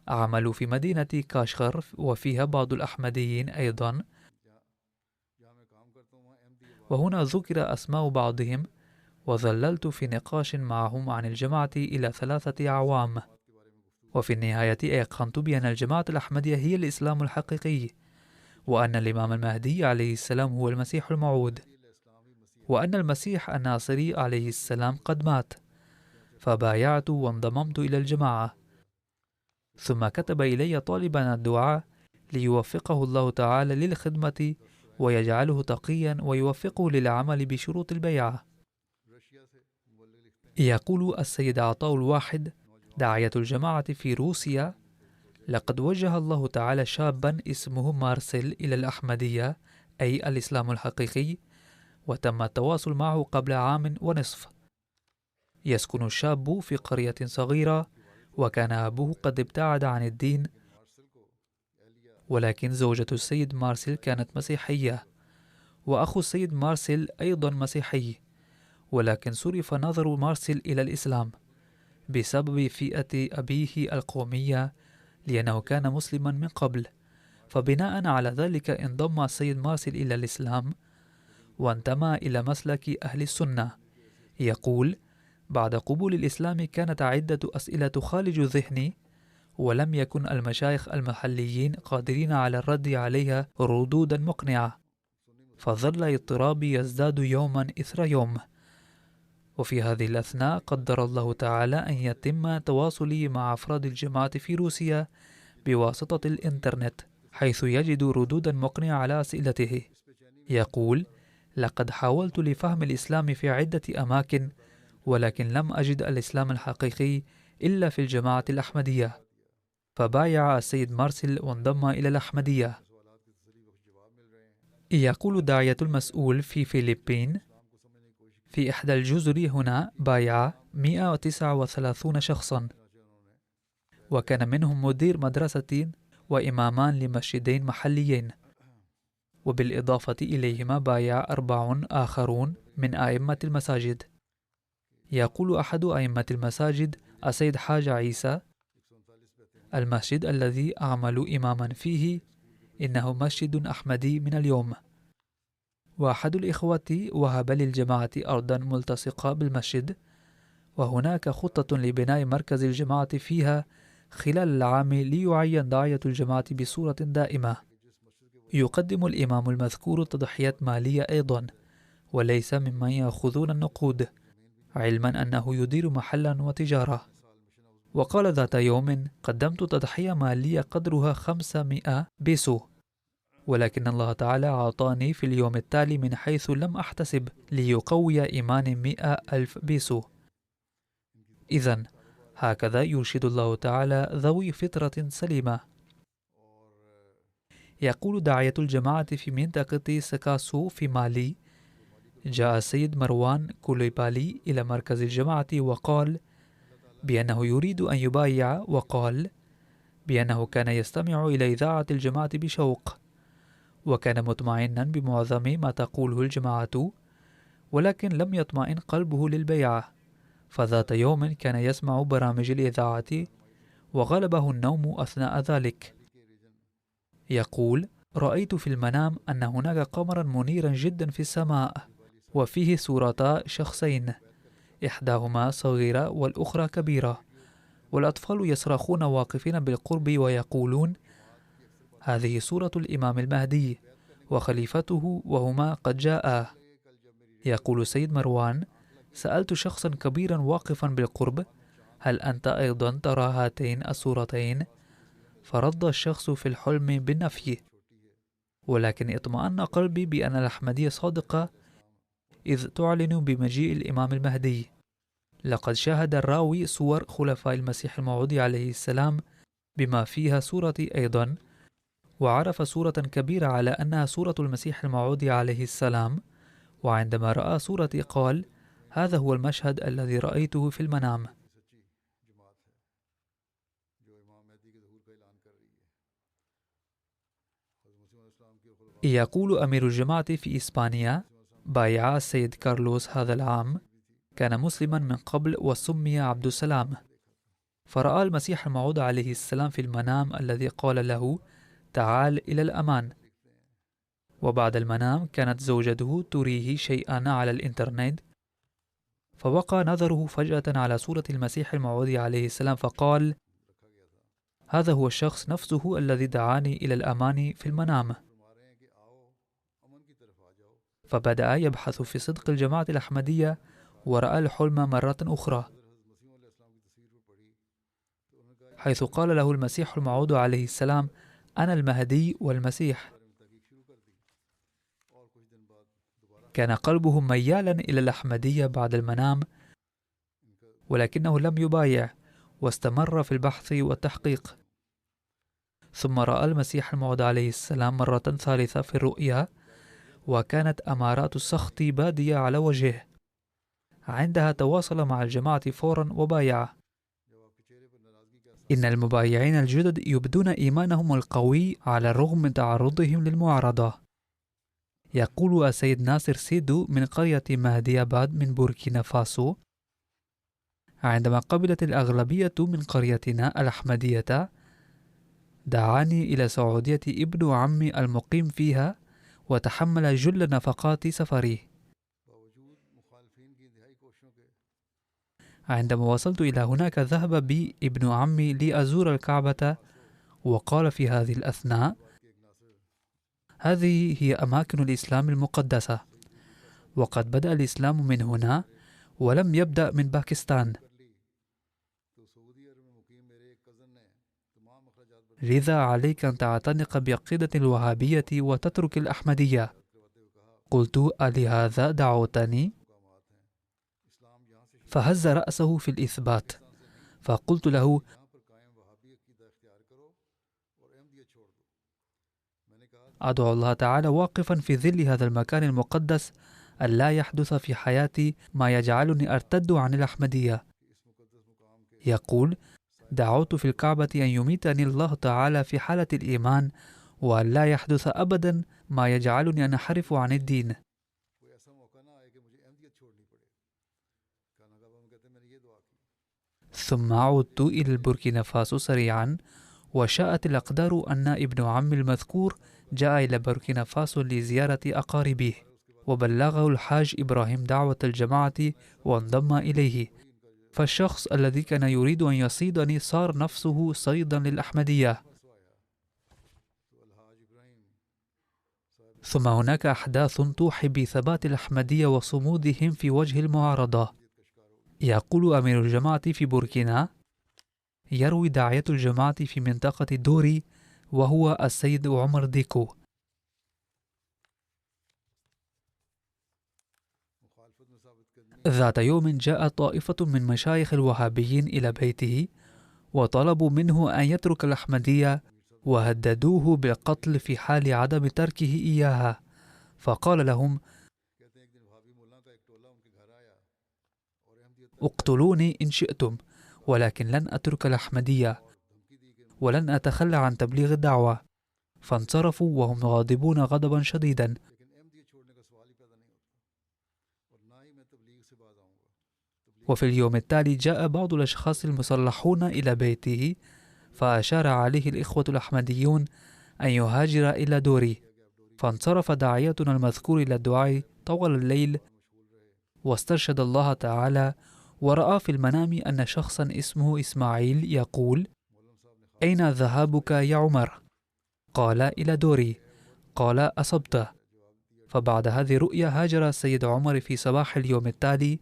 أعمل في مدينة كاشغر وفيها بعض الأحمديين أيضا، وهنا ذكر أسماء بعضهم، وظللت في نقاش معهم عن الجماعة إلى 3 أعوام. وفي النهاية أيقنت بأن الجماعة الأحمدية هي الإسلام الحقيقي، وأن الإمام المهدي عليه السلام هو المسيح الموعود، وأن المسيح الناصري عليه السلام قد مات. فبايعت وانضممت إلى الجماعة. ثم كتب إلي طالبا الدعاء ليوفقه الله تعالى للخدمة ويجعله تقيا ويوفقه للعمل بشروط البيعة. يقول السيد عطاء الواحد داعية الجماعة في روسيا: لقد وجه الله تعالى شابا اسمه مارسيل إلى الأحمدية، أي الإسلام الحقيقي، وتم التواصل معه قبل عام ونصف. يسكن الشاب في قرية صغيرة، وكان أبوه قد ابتعد عن الدين، ولكن زوجة السيد مارسيل كانت مسيحية، وأخو السيد مارسيل أيضا مسيحي، ولكن صرف نظر مارسيل إلى الإسلام بسبب فئة أبيه القومية، لأنه كان مسلما من قبل. فبناء على ذلك انضم السيد مارسيل إلى الإسلام وانتمى إلى مسلك أهل السنة. يقول: بعد قبول الإسلام كانت عدة أسئلة تخالج ذهني، ولم يكن المشايخ المحليين قادرين على الرد عليها ردودا مقنعة، فظل اضطرابي يزداد يوما إثر يوم. وفي هذه الأثناء قدر الله تعالى أن يتم تواصلي مع أفراد الجماعة في روسيا بواسطة الإنترنت، حيث يجد ردودا مقنعة على أسئلته. يقول: لقد حاولت لفهم الإسلام في عدة أماكن، ولكن لم أجد الإسلام الحقيقي إلا في الجماعة الأحمدية. فبايع السيد مارسيل وانضم إلى الأحمدية. يقول داعية المسؤول في فلبين: في إحدى الجزر هنا بايع 139 شخصا، وكان منهم مدير مدرسة وإمامان لمسجدين محليين، وبالإضافة إليهما بايع 4 آخرون من أئمة المساجد. يقول أحد أئمة المساجد السيد حاج عيسى: المسجد الذي أعمل إماما فيه إنه مسجد أحمدي من اليوم، وأحد الإخوة وهب للجماعة أرضا ملتصقة بالمسجد، وهناك خطة لبناء مركز الجماعة فيها خلال العام ليعين داعية الجماعة بصورة دائمة. يقدم الإمام المذكور تضحيات مالية أيضا، وليس ممن يأخذون النقود، علما أنه يدير محلا وتجارة. وقال ذات يوم: قدمت تضحية مالية قدرها 500 بيسو، ولكن الله تعالى أعطاني في اليوم التالي من حيث لم أحتسب ليقوي إيماني 100,000 بيسو. إذن هكذا يرشد الله تعالى ذوي فطرة سليمة. يقول داعية الجماعة في منطقة سكاسو في مالي: جاء السيد مروان كوليبالي إلى مركز الجماعة وقال بأنه يريد أن يبايع، وقال بأنه كان يستمع إلى إذاعة الجماعة بشوق، وكان مطمئنا بمعظم ما تقوله الجماعة، ولكن لم يطمئن قلبه للبيعة. فذات يوم كان يسمع برامج الإذاعة وغلبه النوم أثناء ذلك. يقول: رأيت في المنام أن هناك قمرا منيرا جدا في السماء، وفيه صورتا شخصين، إحداهما صغيرة والأخرى كبيرة، والأطفال يصرخون واقفين بالقرب ويقولون: هذه صورة الإمام المهدي وخليفته وهما قد جاءا. يقول سيد مروان: سألت شخصا كبيرا واقفا بالقرب: هل أنت أيضا ترى هاتين الصورتين؟ فرد الشخص في الحلم بالنفي، ولكن اطمأن قلبي بأن الأحمدية صادقة، إذ تعلن بمجيء الإمام المهدي. لقد شاهد الراوي صور خلفاء المسيح الموعود عليه السلام بما فيها صورتي أيضا، وعرف صورة كبيرة على أنها صورة المسيح الموعود عليه السلام، وعندما رأى صورتي قال: هذا هو المشهد الذي رأيته في المنام. يقول أمير الجماعة في إسبانيا: بايع السيد كارلوس هذا العام، كان مسلما من قبل وسمي عبد السلام، فرأى المسيح الموعود عليه السلام في المنام الذي قال له: تعال إلى الأمان. وبعد المنام كانت زوجته تريه شيئا على الإنترنت، فوقع نظره فجأة على صورة المسيح الموعود عليه السلام فقال: هذا هو الشخص نفسه الذي دعاني إلى الأمان في المنام. فبدأ يبحث في صدق الجماعة الأحمدية ورأى الحلم مرة أخرى، حيث قال له المسيح الموعود عليه السلام: أنا المهدي والمسيح. كان قلبه ميالا إلى الأحمدية بعد المنام، ولكنه لم يبايع واستمر في البحث والتحقيق. ثم رأى المسيح الموعود عليه السلام مرة ثالثة في الرؤيا، وكانت أمارات السخط بادية على وجهه. عندها تواصل مع الجماعة فورا وبايع. إن المبايعين الجدد يبدون إيمانهم القوي على الرغم من تعرضهم للمعارضة. يقول السيد ناصر سيدو من قرية مهدياباد من بوركينا فاسو: عندما قبلت الأغلبية من قريتنا الأحمدية، دعاني إلى السعودية ابن عمي المقيم فيها، وتحمل جل نفقات سفري. عندما وصلت إلى هناك ذهب بي ابن عمي لأزور الكعبة، وقال في هذه الأثناء: هذه هي أماكن الإسلام المقدسة، وقد بدأ الإسلام من هنا ولم يبدأ من باكستان، لذا عليك أن تعتنق بعقيدة الوهابية وتترك الأحمدية. قلت: ألهذا دعوتني؟ فهز رأسه في الإثبات، فقلت له: أدعو الله تعالى واقفا في ظل هذا المكان المقدس أن لا يحدث في حياتي ما يجعلني أرتد عن الأحمدية. يقول: دعوت في الكعبة أن يميتني الله تعالى في حالة الإيمان، وأن لا يحدث أبدا ما يجعلني أنحرف عن الدين. ثم عدت إلى البوركينا فاسو سريعا، وشاءت الأقدار أن ابن عمي المذكور جاء إلى بوركينا فاسو لزيارة أقاربه، وبلغه الحاج إبراهيم دعوة الجماعة وانضم إليه. فالشخص الذي كان يريد أن يصيدني صار نفسه صيدا للأحمدية. ثم هناك أحداث توحي بثبات الأحمدية وصمودهم في وجه المعارضة. يقول أمير الجماعة في بوركينا: يروي داعية الجماعة في منطقة دوري وهو السيد عمر ديكو. ذات يوم جاء طائفة من مشايخ الوهابيين إلى بيته، وطلبوا منه أن يترك الأحمدية، وهددوه بالقتل في حال عدم تركه إياها. فقال لهم: اقتلوني إن شئتم، ولكن لن أترك الأحمدية، ولن أتخلى عن تبليغ الدعوة. فانصرفوا وهم غاضبون غضبا شديدا. وفي اليوم التالي جاء بعض الأشخاص المسلحون إلى بيته، فأشار عليه الإخوة الأحمديون أن يهاجر إلى دوري. فانصرف داعيتنا المذكور إلى الدعاء طوال الليل، واسترشد الله تعالى، ورأى في المنام أن شخصا اسمه إسماعيل يقول: أين ذهابك يا عمر؟ قال: إلى دوري. قال: أصبت. فبعد هذه الرؤيا هاجر السيد عمر في صباح اليوم التالي،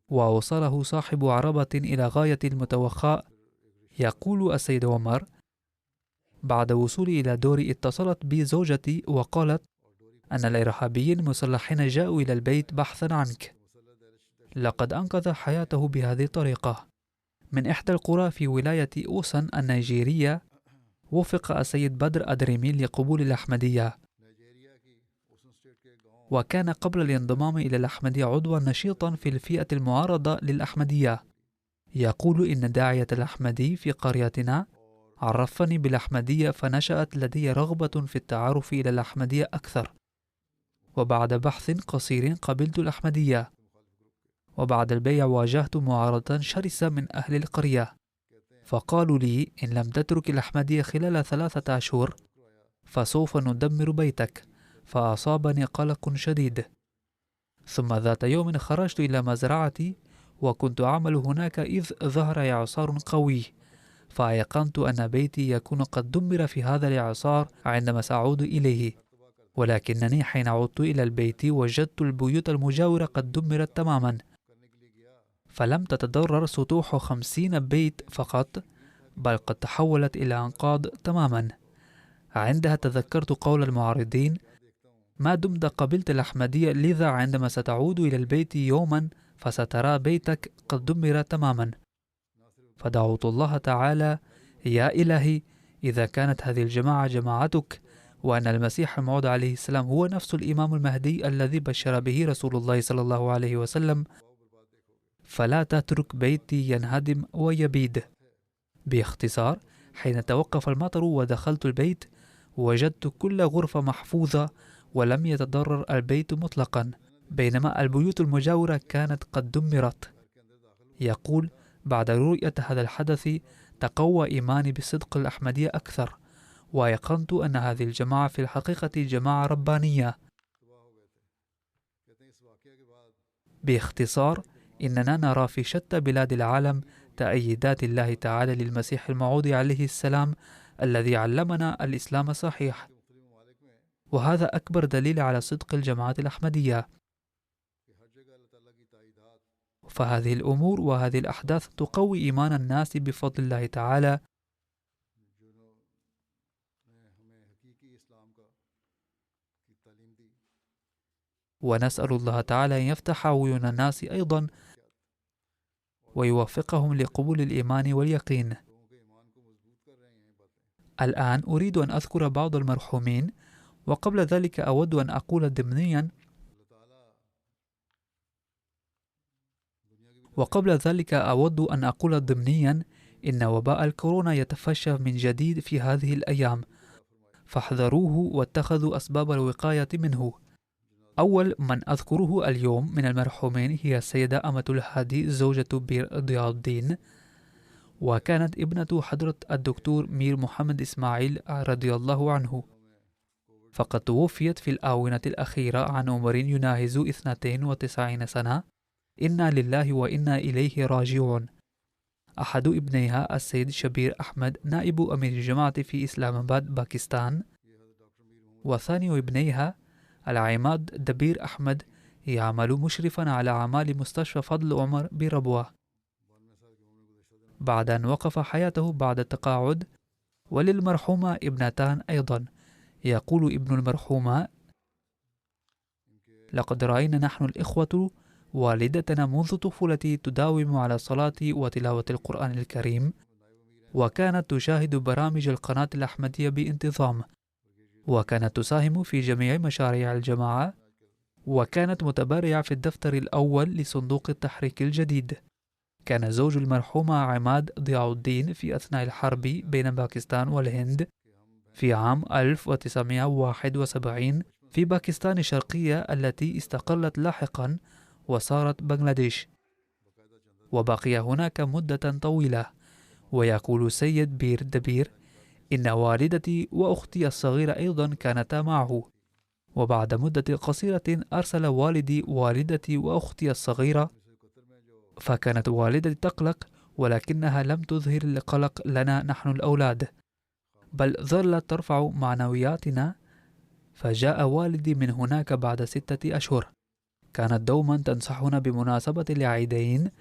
ووصله صاحب عربة إلى غاية المتوخاء. يقول السيد عمر: بعد وصولي إلى دوري اتصلت بي زوجتي وقالت أن الإرهابيين المسلحين جاءوا إلى البيت بحثا عنك. لقد أنقذ حياته بهذه الطريقة. من إحدى القرى في ولاية أوسن النيجيرية، وفق السيد بدر أدريمي لقبول الأحمدية، وكان قبل الانضمام إلى الأحمدية عضوا نشيطا في الفئة المعارضة للأحمدية. يقول: إن داعية الأحمدي في قريتنا عرفني بالأحمدية، فنشأت لدي رغبة في التعرف إلى الأحمدية أكثر، وبعد بحث قصير قبلت الأحمدية. وبعد البيع واجهت معارضة شرسة من أهل القرية، فقالوا لي: إن لم تترك الأحمدية خلال 3 أشهر فسوف ندمر بيتك. فأصابني قلق شديد. ثم ذات يوم خرجت إلى مزرعتي، وكنت أعمل هناك إذ ظهر إعصار قوي، فأيقنت أن بيتي يكون قد دمر في هذا الإعصار عندما سأعود إليه، ولكنني حين عدت إلى البيت وجدت البيوت المجاورة قد دمرت تماما، فلم تتضرر سطوح 50 بيت فقط، بل قد تحولت إلى أنقاض تماما. عندها تذكرت قول المعارضين: ما دمت قبلت الأحمدية، لذا عندما ستعود إلى البيت يوما فسترى بيتك قد دمر تماما. فدعوت الله تعالى: يا إلهي، إذا كانت هذه الجماعة جماعتك، وأن المسيح الموعود عليه السلام هو نفس الإمام المهدي الذي بشر به رسول الله صلى الله عليه وسلم، فلا تترك بيتي ينهدم ويبيد. باختصار، حين توقف المطر ودخلت البيت وجدت كل غرفة محفوظة ولم يتضرر البيت مطلقا، بينما البيوت المجاورة كانت قد دمرت. يقول: بعد رؤية هذا الحدث تقوى إيماني بصدق الأحمدية أكثر، وأيقنت أن هذه الجماعة في الحقيقة جماعة ربانية. باختصار، إننا نرى في شتى بلاد العالم تأييدات الله تعالى للمسيح الموعود عليه السلام الذي علمنا الإسلام الصحيح، وهذا أكبر دليل على صدق الجماعة الأحمدية. فهذه الأمور وهذه الأحداث تقوي إيمان الناس بفضل الله تعالى، ونسأل الله تعالى أن يفتح عيون الناس أيضا ويوفقهم لقبول الإيمان واليقين. الآن أريد أن أذكر بعض المرحومين، وقبل ذلك أود أن أقول ضمنيا إن وباء الكورونا يتفشى من جديد في هذه الأيام، فاحذروه واتخذوا أسباب الوقاية منه. أول من أذكره اليوم من المرحومين هي السيدة أمة الهادي زوجة بير ضياء الدين، وكانت ابنة حضرة الدكتور مير محمد إسماعيل رضي الله عنه، فقد توفيت في الآونة الأخيرة عن عمر يناهز 92 سنة. إنا لله وإنا إليه راجعون. أحد ابنيها السيد شبير أحمد نائب أمير الجماعة في إسلام آباد باكستان، وثاني ابنيها العماد دبير أحمد يعمل مشرفا على أعمال مستشفى فضل عمر بربوة، بعد أن وقف حياته بعد التقاعد. وللمرحومة ابنتان أيضا. يقول ابن المرحومة: لقد رأينا نحن الإخوة والدتنا منذ طفولتي تداوم على الصلاة وتلاوة القرآن الكريم، وكانت تشاهد برامج القناة الأحمدية بانتظام، وكانت تساهم في جميع مشاريع الجماعة، وكانت متبرعة في الدفتر الأول لصندوق التحريك الجديد. كان زوج المرحومة عماد ضياء الدين في أثناء الحرب بين باكستان والهند في عام 1971 في باكستان الشرقية التي استقلت لاحقا وصارت بنغلاديش، وبقي هناك مدة طويلة. ويقول سيد بير دبير: إن والدتي وأختي الصغيرة أيضا كانتا معه، وبعد مدة قصيرة أرسل والدي والدتي وأختي الصغيرة، فكانت والدتي تقلق، ولكنها لم تظهر القلق لنا نحن الأولاد، بل ظلت ترفع معنوياتنا. فجاء والدي من هناك بعد 6 أشهر. كانت دوما تنصحنا بمناسبة العيدين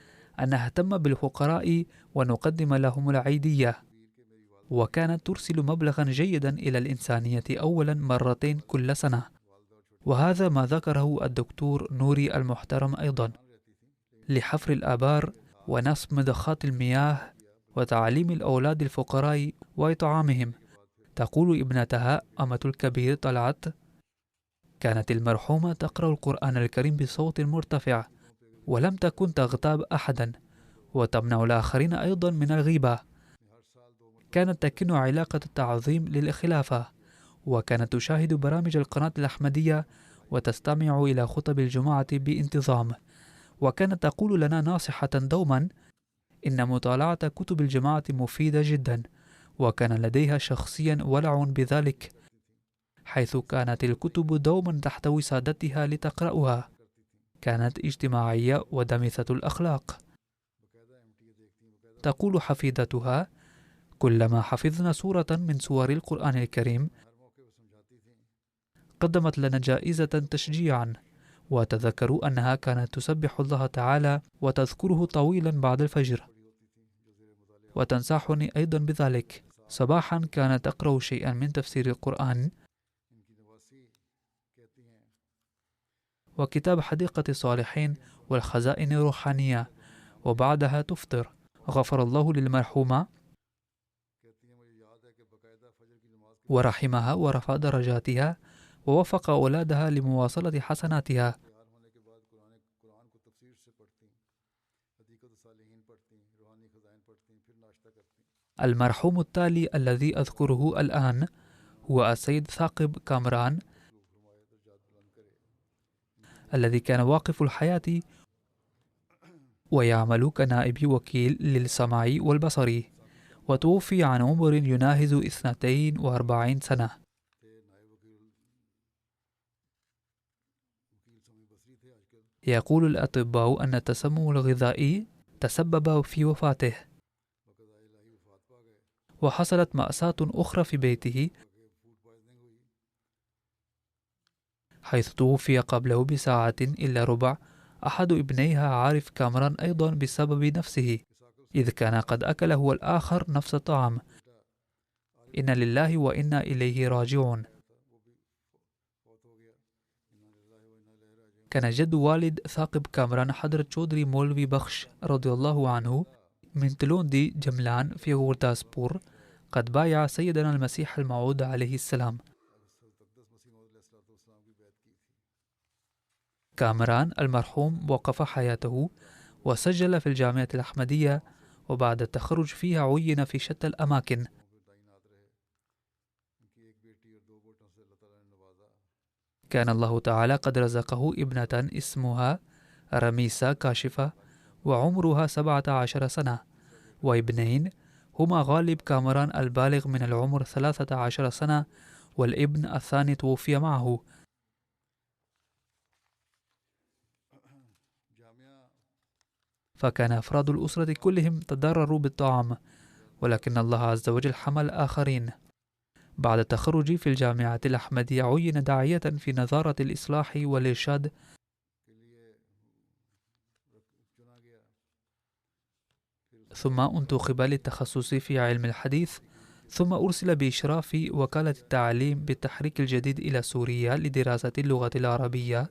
أن نهتم بالفقراء ونقدم لهم العيدية، وكانت ترسل مبلغا جيدا إلى الإنسانية أولا 2 كل سنة، وهذا ما ذكره الدكتور نوري المحترم أيضا، لحفر الآبار ونصب مضخات المياه وتعليم الأولاد الفقراء وإطعامهم. تقول ابنتها أمة الكبير طلعت: كانت المرحومة تقرأ القرآن الكريم بصوت مرتفع، ولم تكن تغتاب أحدا، وتمنع الآخرين أيضا من الغيبة. كانت تكن علاقة التعظيم للخلافة، وكانت تشاهد برامج القناة الأحمدية وتستمع إلى خطب الجمعة بانتظام، وكانت تقول لنا ناصحة دوما إن مطالعة كتب الجماعة مفيدة جدا، وكان لديها شخصيا ولع بذلك، حيث كانت الكتب دوما تحتوي سادتها لتقرأها. كانت اجتماعية ودمثة الأخلاق. تقول حفيدتها: كلما حفظنا سورة من سور القرآن الكريم قدمت لنا جائزة تشجيعا، وتذكروا أنها كانت تسبح الله تعالى وتذكره طويلا بعد الفجر، وتنصحني أيضا بذلك. صباحا كانت أقرأ شيئا من تفسير القرآن وكتاب حديقة الصالحين والخزائن الروحانية، وبعدها تفطر. غفر الله للمرحومة ورحمها ورفع درجاتها ووفق أولادها لمواصلة حسناتها. المرحوم التالي الذي أذكره الآن هو السيد ثاقب كامران، الذي كان واقف الحياة ويعمل كنائب وكيل للسمع والبصر، وتوفي عن عمر يناهز 42 سنة. يقول الأطباء أن التسمم الغذائي تسبب في وفاته. وحصلت مأساة أخرى في بيته، حيث توفي قبله بساعة إلا ربع أحد ابنيها عارف كامران أيضا بسبب نفسه، إذ كان قد أكل هو الآخر نفس الطعام. إنا لله وإنا إليه راجعون. كان جد والد ثاقب كامران حضرة چودري مولوي بخش رضي الله عنه من تلوندي جملان في غورداسبور قد بايع سيدنا المسيح الموعود عليه السلام. كامران المرحوم وقف حياته وسجل في الجامعة الأحمدية، وبعد التخرج فيها عين في شتى الأماكن. كان الله تعالى قد رزقه ابنة اسمها رميسة كاشفة وعمرها 17 سنة، وابنين هما غالب كامران البالغ من العمر 13 سنة، والابن الثاني توفي معه. فكان أفراد الأسرة كلهم تضرروا بالطعام، ولكن الله عز وجل حمل آخرين. بعد تخرجي في الجامعة الأحمدية عين داعية في نظارة الإصلاح والإرشاد، ثم انتخب للتخصص في علم الحديث، ثم أرسل بإشراف وكالة التعليم بالتحريك الجديد إلى سوريا لدراسة اللغة العربية،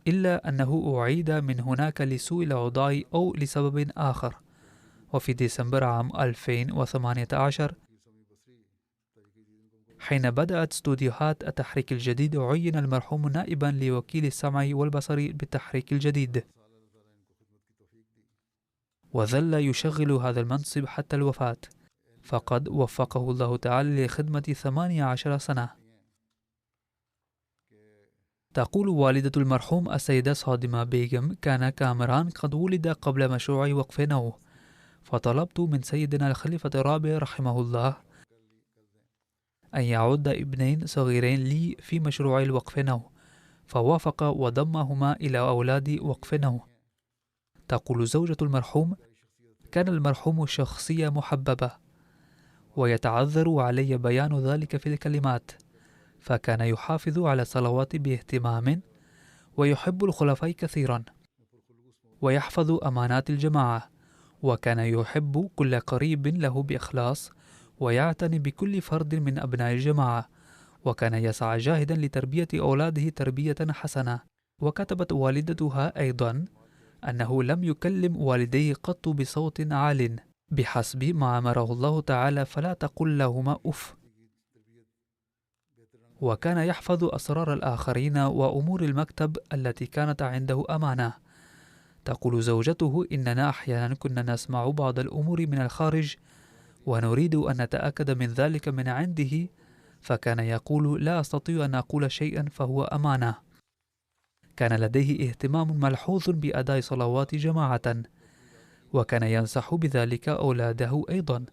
إلا أنه أعيد من هناك لسوء الأوضاع أو لسبب آخر. وفي ديسمبر عام 2018 حين بدأت استوديوهات التحريك الجديد عين المرحوم نائبا لوكيل السمع والبصر بالتحريك الجديد، وظل يشغل هذا المنصب حتى الوفاة، فقد وفقه الله تعالى لخدمة 18 سنة. تقول والدة المرحوم السيدة صادمة بيغم: كان كامران قد ولد قبل مشروع وقف نوه، فطلبت من سيدنا الخليفة الرابع رحمه الله أن يعد ابنين صغيرين لي في مشروع الوقف نوه، فوافق وضمهما إلى أولاد وقف نوه. تقول زوجة المرحوم: كان المرحوم شخصية محببة، ويتعذر علي بيان ذلك في الكلمات، فكان يحافظ على الصلوات باهتمام، ويحب الخلفاء كثيرا، ويحفظ أمانات الجماعة، وكان يحب كل قريب له بإخلاص، ويعتني بكل فرد من أبناء الجماعة، وكان يسعى جاهدا لتربية أولاده تربية حسنة. وكتبت والدتها أيضا أنه لم يكلم والديه قط بصوت عال، بحسب ما أمره الله تعالى فلا تقل لهما أف، وكان يحفظ أسرار الآخرين وأمور المكتب التي كانت عنده أمانة. تقول زوجته: إننا أحيانا كنا نسمع بعض الأمور من الخارج ونريد أن نتأكد من ذلك من عنده، فكان يقول: لا أستطيع أن أقول شيئا فهو أمانة. كان لديه اهتمام ملحوظ بأداء صلوات جماعة، وكان ينصح بذلك أولاده أيضا،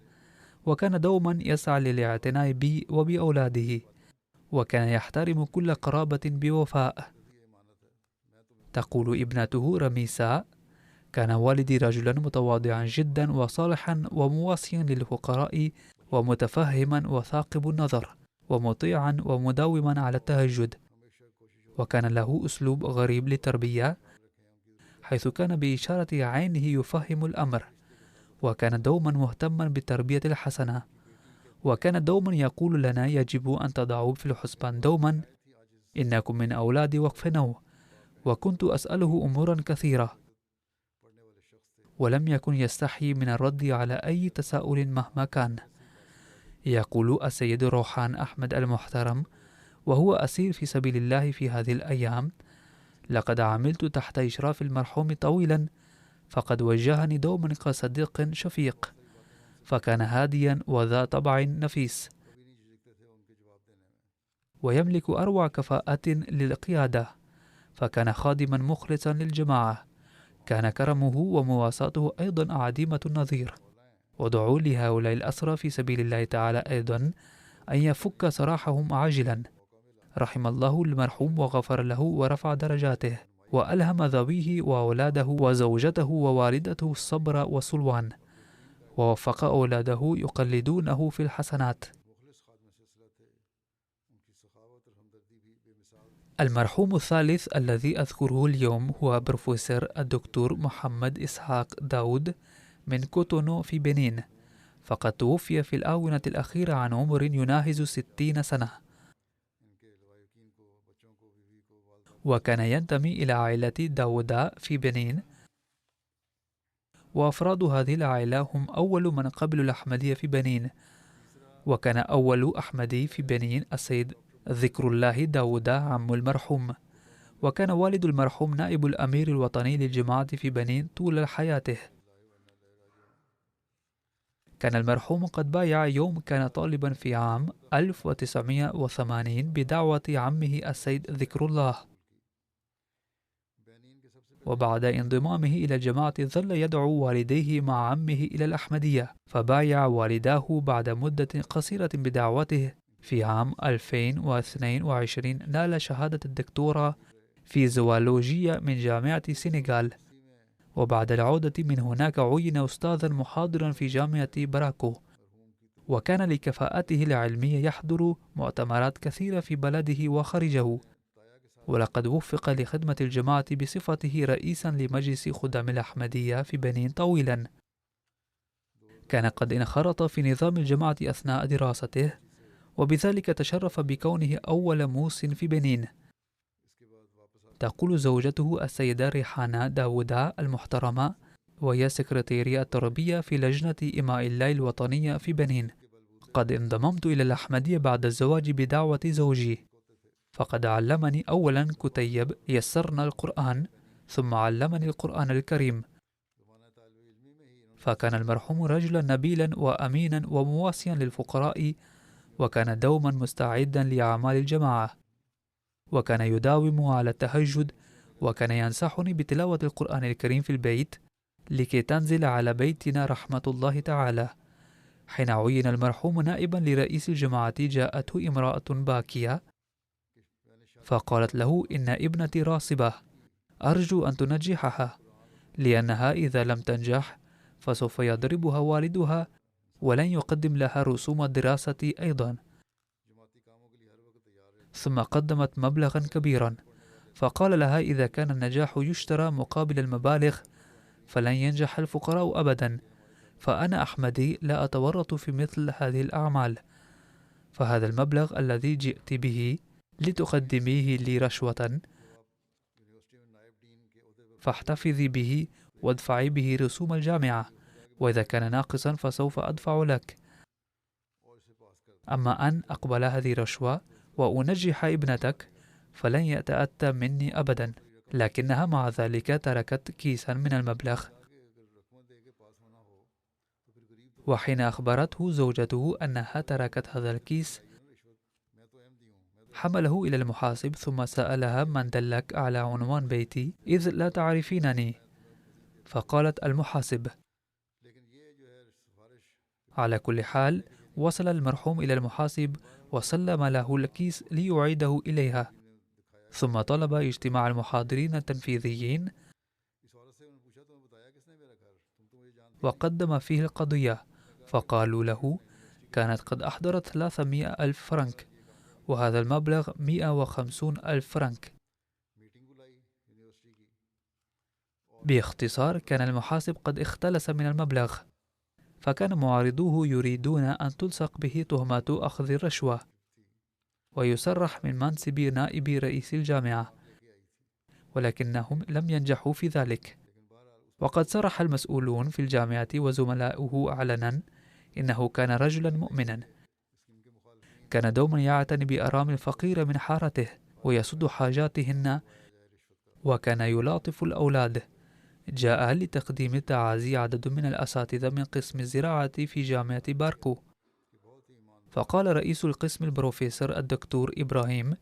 وكان دوما يسعى للاعتناء بي وبأولاده، وكان يحترم كل قرابة بوفاء. تقول ابنته رميسة: كان والدي رجلا متواضعا جدا وصالحا ومواسيا للفقراء ومتفهما وثاقب النظر ومطيعا ومداوما على التهجد، وكان له أسلوب غريب للتربية حيث كان بإشارة عينه يفهم الأمر، وكان دوما مهتما بالتربية الحسنة، وكان دوما يقول لنا يجب أن تضعوا في الحسبان دوما إنكم من أولاد وقف نو. وكنت أسأله أمورا كثيرة ولم يكن يستحي من الرد على أي تساؤل مهما كان. يقول السيد روحان أحمد المحترم وهو أسير في سبيل الله في هذه الأيام: لقد عملت تحت إشراف المرحوم طويلا، فقد وجهني دوما كصديق شفيق، فكان هاديا وذا طبع نفيس، ويملك أروع كفاءة للقيادة، فكان خادما مخلصا للجماعة، كان كرمه ومواساته أيضا عديمة النظير. ودعوا لهؤلاء الأسرى في سبيل الله تعالى أيضا أن يفك سراحهم عاجلا. رحم الله المرحوم وغفر له ورفع درجاته، وألهم ذويه وأولاده وزوجته ووالدته الصبر والسلوان، ووفق أولاده يقلدونه في الحسنات. المرحوم الثالث الذي أذكره اليوم هو بروفيسور الدكتور محمد إسحاق داود من كوتونو في بنين، فقد توفي في الآونة الأخيرة عن عمر يناهز 60 سنة، وكان ينتمي إلى عائلة داودا في بنين، وأفراد هذه العائلة هم أول من قبلوا الأحمدية في بنين. وكان أول أحمدي في بنين السيد ذكر الله داودا عم المرحوم، وكان والد المرحوم نائب الأمير الوطني للجماعة في بنين طول حياته. كان المرحوم قد بايع يوم كان طالبا في عام 1980 بدعوة عمه السيد ذكر الله، وبعد انضمامه إلى الجماعة ظل يدعو والديه مع عمه إلى الأحمدية، فبايع والداه بعد مدة قصيرة بدعوته. في عام 2022 نال شهادة الدكتوراه في زوالوجيا من جامعة سينيغال، وبعد العودة من هناك عين أستاذا محاضرا في جامعة براكو، وكان لكفاءته العلمية يحضر مؤتمرات كثيرة في بلده وخارجه، ولقد وفق لخدمة الجماعة بصفته رئيسا لمجلس خدام الأحمدية في بنين طويلا. كان قد انخرط في نظام الجماعة أثناء دراسته، وبذلك تشرف بكونه أول موس في بنين. تقول زوجته السيدة ريحانة داودا المحترمة، وهي سكرتيرية التربية في لجنة إماء الله الوطنية في بنين: قد انضممت إلى الأحمدية بعد الزواج بدعوة زوجي، فقد علمني أولا كتيب يسرنا القرآن، ثم علمني القرآن الكريم. فكان المرحوم رجلا نبيلا وأمينا ومواسيا للفقراء، وكان دوما مستعدا لأعمال الجماعة، وكان يداوم على التهجد، وكان ينصحني بتلاوة القرآن الكريم في البيت لكي تنزل على بيتنا رحمة الله تعالى. حين عين المرحوم نائبا لرئيس الجماعة جاءته امرأة باكية فقالت له: إن ابنتي راصبة، أرجو أن تنجحها، لأنها إذا لم تنجح فسوف يضربها والدها ولن يقدم لها رسوم الدراسة أيضا. ثم قدمت مبلغا كبيرا، فقال لها: إذا كان النجاح يشترى مقابل المبالغ فلن ينجح الفقراء أبدا، فأنا أحمدي لا أتورط في مثل هذه الأعمال، فهذا المبلغ الذي جئت به لتقدميه لي رشوة فاحتفظي به وادفعي به رسوم الجامعة، وإذا كان ناقصا فسوف أدفع لك. أما أن أقبل هذه الرشوة وأنجح ابنتك فلن يتأتى مني أبدا. لكنها مع ذلك تركت كيسا من المبلغ، وحين أخبرته زوجته أنها تركت هذا الكيس حمله إلى المحاسب، ثم سألها: من دلك على عنوان بيتي إذ لا تعرفينني؟ فقالت: المحاسب. على كل حال وصل المرحوم إلى المحاسب وسلم له الكيس ليعيده إليها، ثم طلب اجتماع المحاضرين التنفيذيين وقدم فيه القضية، فقالوا له كانت قد أحضرت 300 ألف فرنك، وهذا المبلغ 150 ألف فرنك. باختصار، كان المحاسب قد اختلس من المبلغ، فكان معارضوه يريدون أن تلصق به تهمة أخذ الرشوة ويسرح من منصب نائب رئيس الجامعة، ولكنهم لم ينجحوا في ذلك. وقد صرح المسؤولون في الجامعة وزملاؤه علنا إنه كان رجلا مؤمنا، كان دوما يعتني بأرامل الفقير من حارته ويسد حاجاتهن، وكان يلاطف الأولاد. جاء لتقديم التعازي عدد من الأساتذة من قسم الزراعة في جامعة باركو، فقال رئيس القسم البروفيسور الدكتور إبراهيم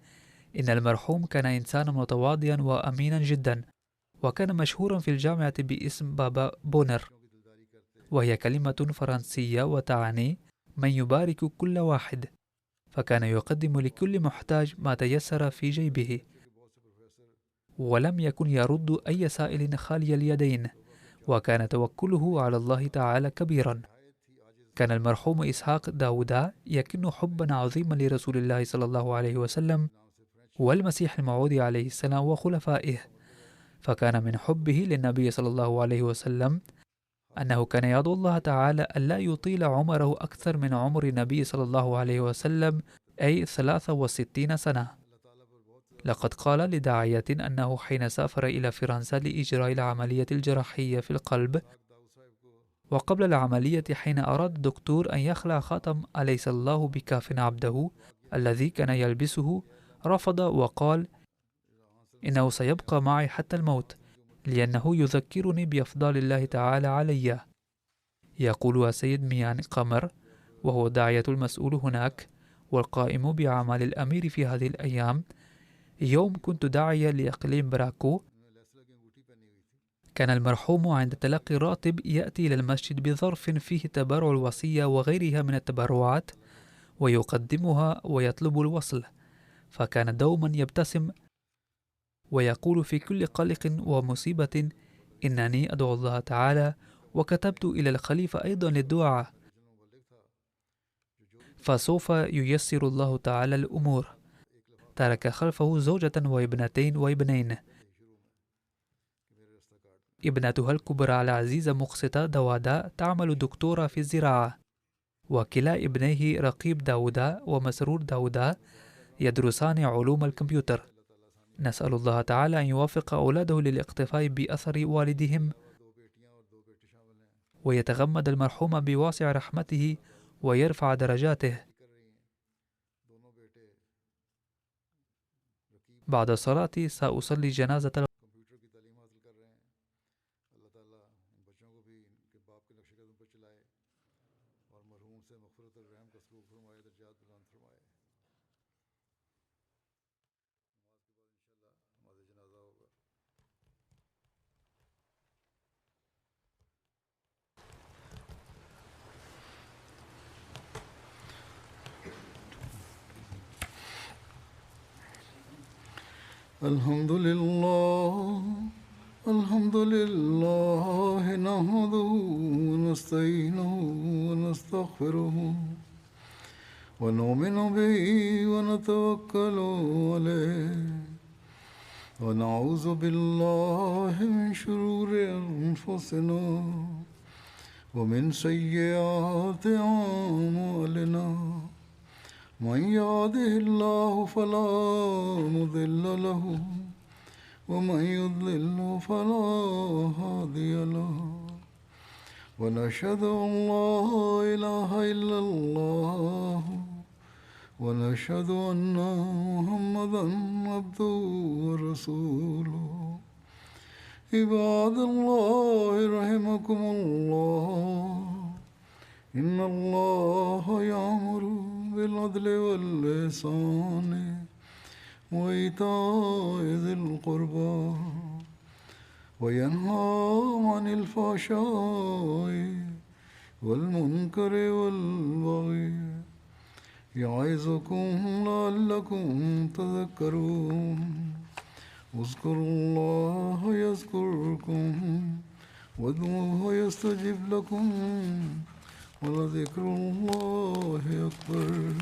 إن المرحوم كان إنسانا متواضعا وأمينا جدا، وكان مشهورا في الجامعة باسم بابا بونر، وهي كلمة فرنسية وتعني من يبارك كل واحد، فكان يقدم لكل محتاج ما تيسر في جيبه، ولم يكن يرد أي سائل خالي اليدين، وكان توكله على الله تعالى كبيرا. كان المرحوم إسحاق داوود يكن حبا عظيما لرسول الله صلى الله عليه وسلم والمسيح الموعود عليه السلام وخلفائه، فكان من حبه للنبي صلى الله عليه وسلم أنه كان يدعو الله تعالى ألا يطيل عمره أكثر من عمر النبي صلى الله عليه وسلم، أي 63 سنة. لقد قال لداعية أنه حين سافر إلى فرنسا لإجراء العملية الجراحية في القلب، وقبل العملية حين أراد الدكتور أن يخلع خاتم أليس الله بكاف عبده الذي كان يلبسه، رفض وقال إنه سيبقى معي حتى الموت لأنه يذكرني بأفضال الله تعالى علي. يقول السيد ميان قمر، وهو داعية المسؤول هناك والقائم بأعمال الأمير في هذه الأيام: يوم كنت داعية لإقليم براكو، كان المرحوم عند تلقي الراتب يأتي إلى المسجد بظرف فيه تبرع الوصية وغيرها من التبرعات ويقدمها ويطلب الوصل، فكان دوما يبتسم ويقول في كل قلق ومصيبة إنني أدعو الله تعالى، وكتبت إلى الخليفة أيضا للدعاء، فسوف ييسر الله تعالى الأمور. ترك خلفه زوجة وابنتين وابنين، ابنتها الكبرى العزيزة مقسطة داوود تعمل دكتورة في الزراعة، وكلا ابنيه رقيب داوود ومسرور داوود يدرسان علوم الكمبيوتر. نسأل الله تعالى أن يوفق أولاده للاقتفاء بأثر والدهم، ويتغمد المرحوم بواسع رحمته ويرفع درجاته. بعد الصلاة سأصلي جنازة الحمد لله نحمده ونستعينه ونستغفره ونؤمن به ونتوكل عليه ونعوذ بالله من شرور أنفسنا ومن سيئات أعمالنا، من يهده الله فلا مضل له ومن يضلل فلا هادي له، ونشهد أن لا إله إلا الله ونشهد أن محمدا عبده ورسوله. عباد الله رحمكم الله، إن الله يأمر بالعدل والإحسان وإيتاء ذي القربى وينهى عن الفحشاء والمنكر والبغي، يعظكم لعلكم تذكرون. اذكروا الله يذكركم وادعوه يستجب لكم ولذكر الله أكبر.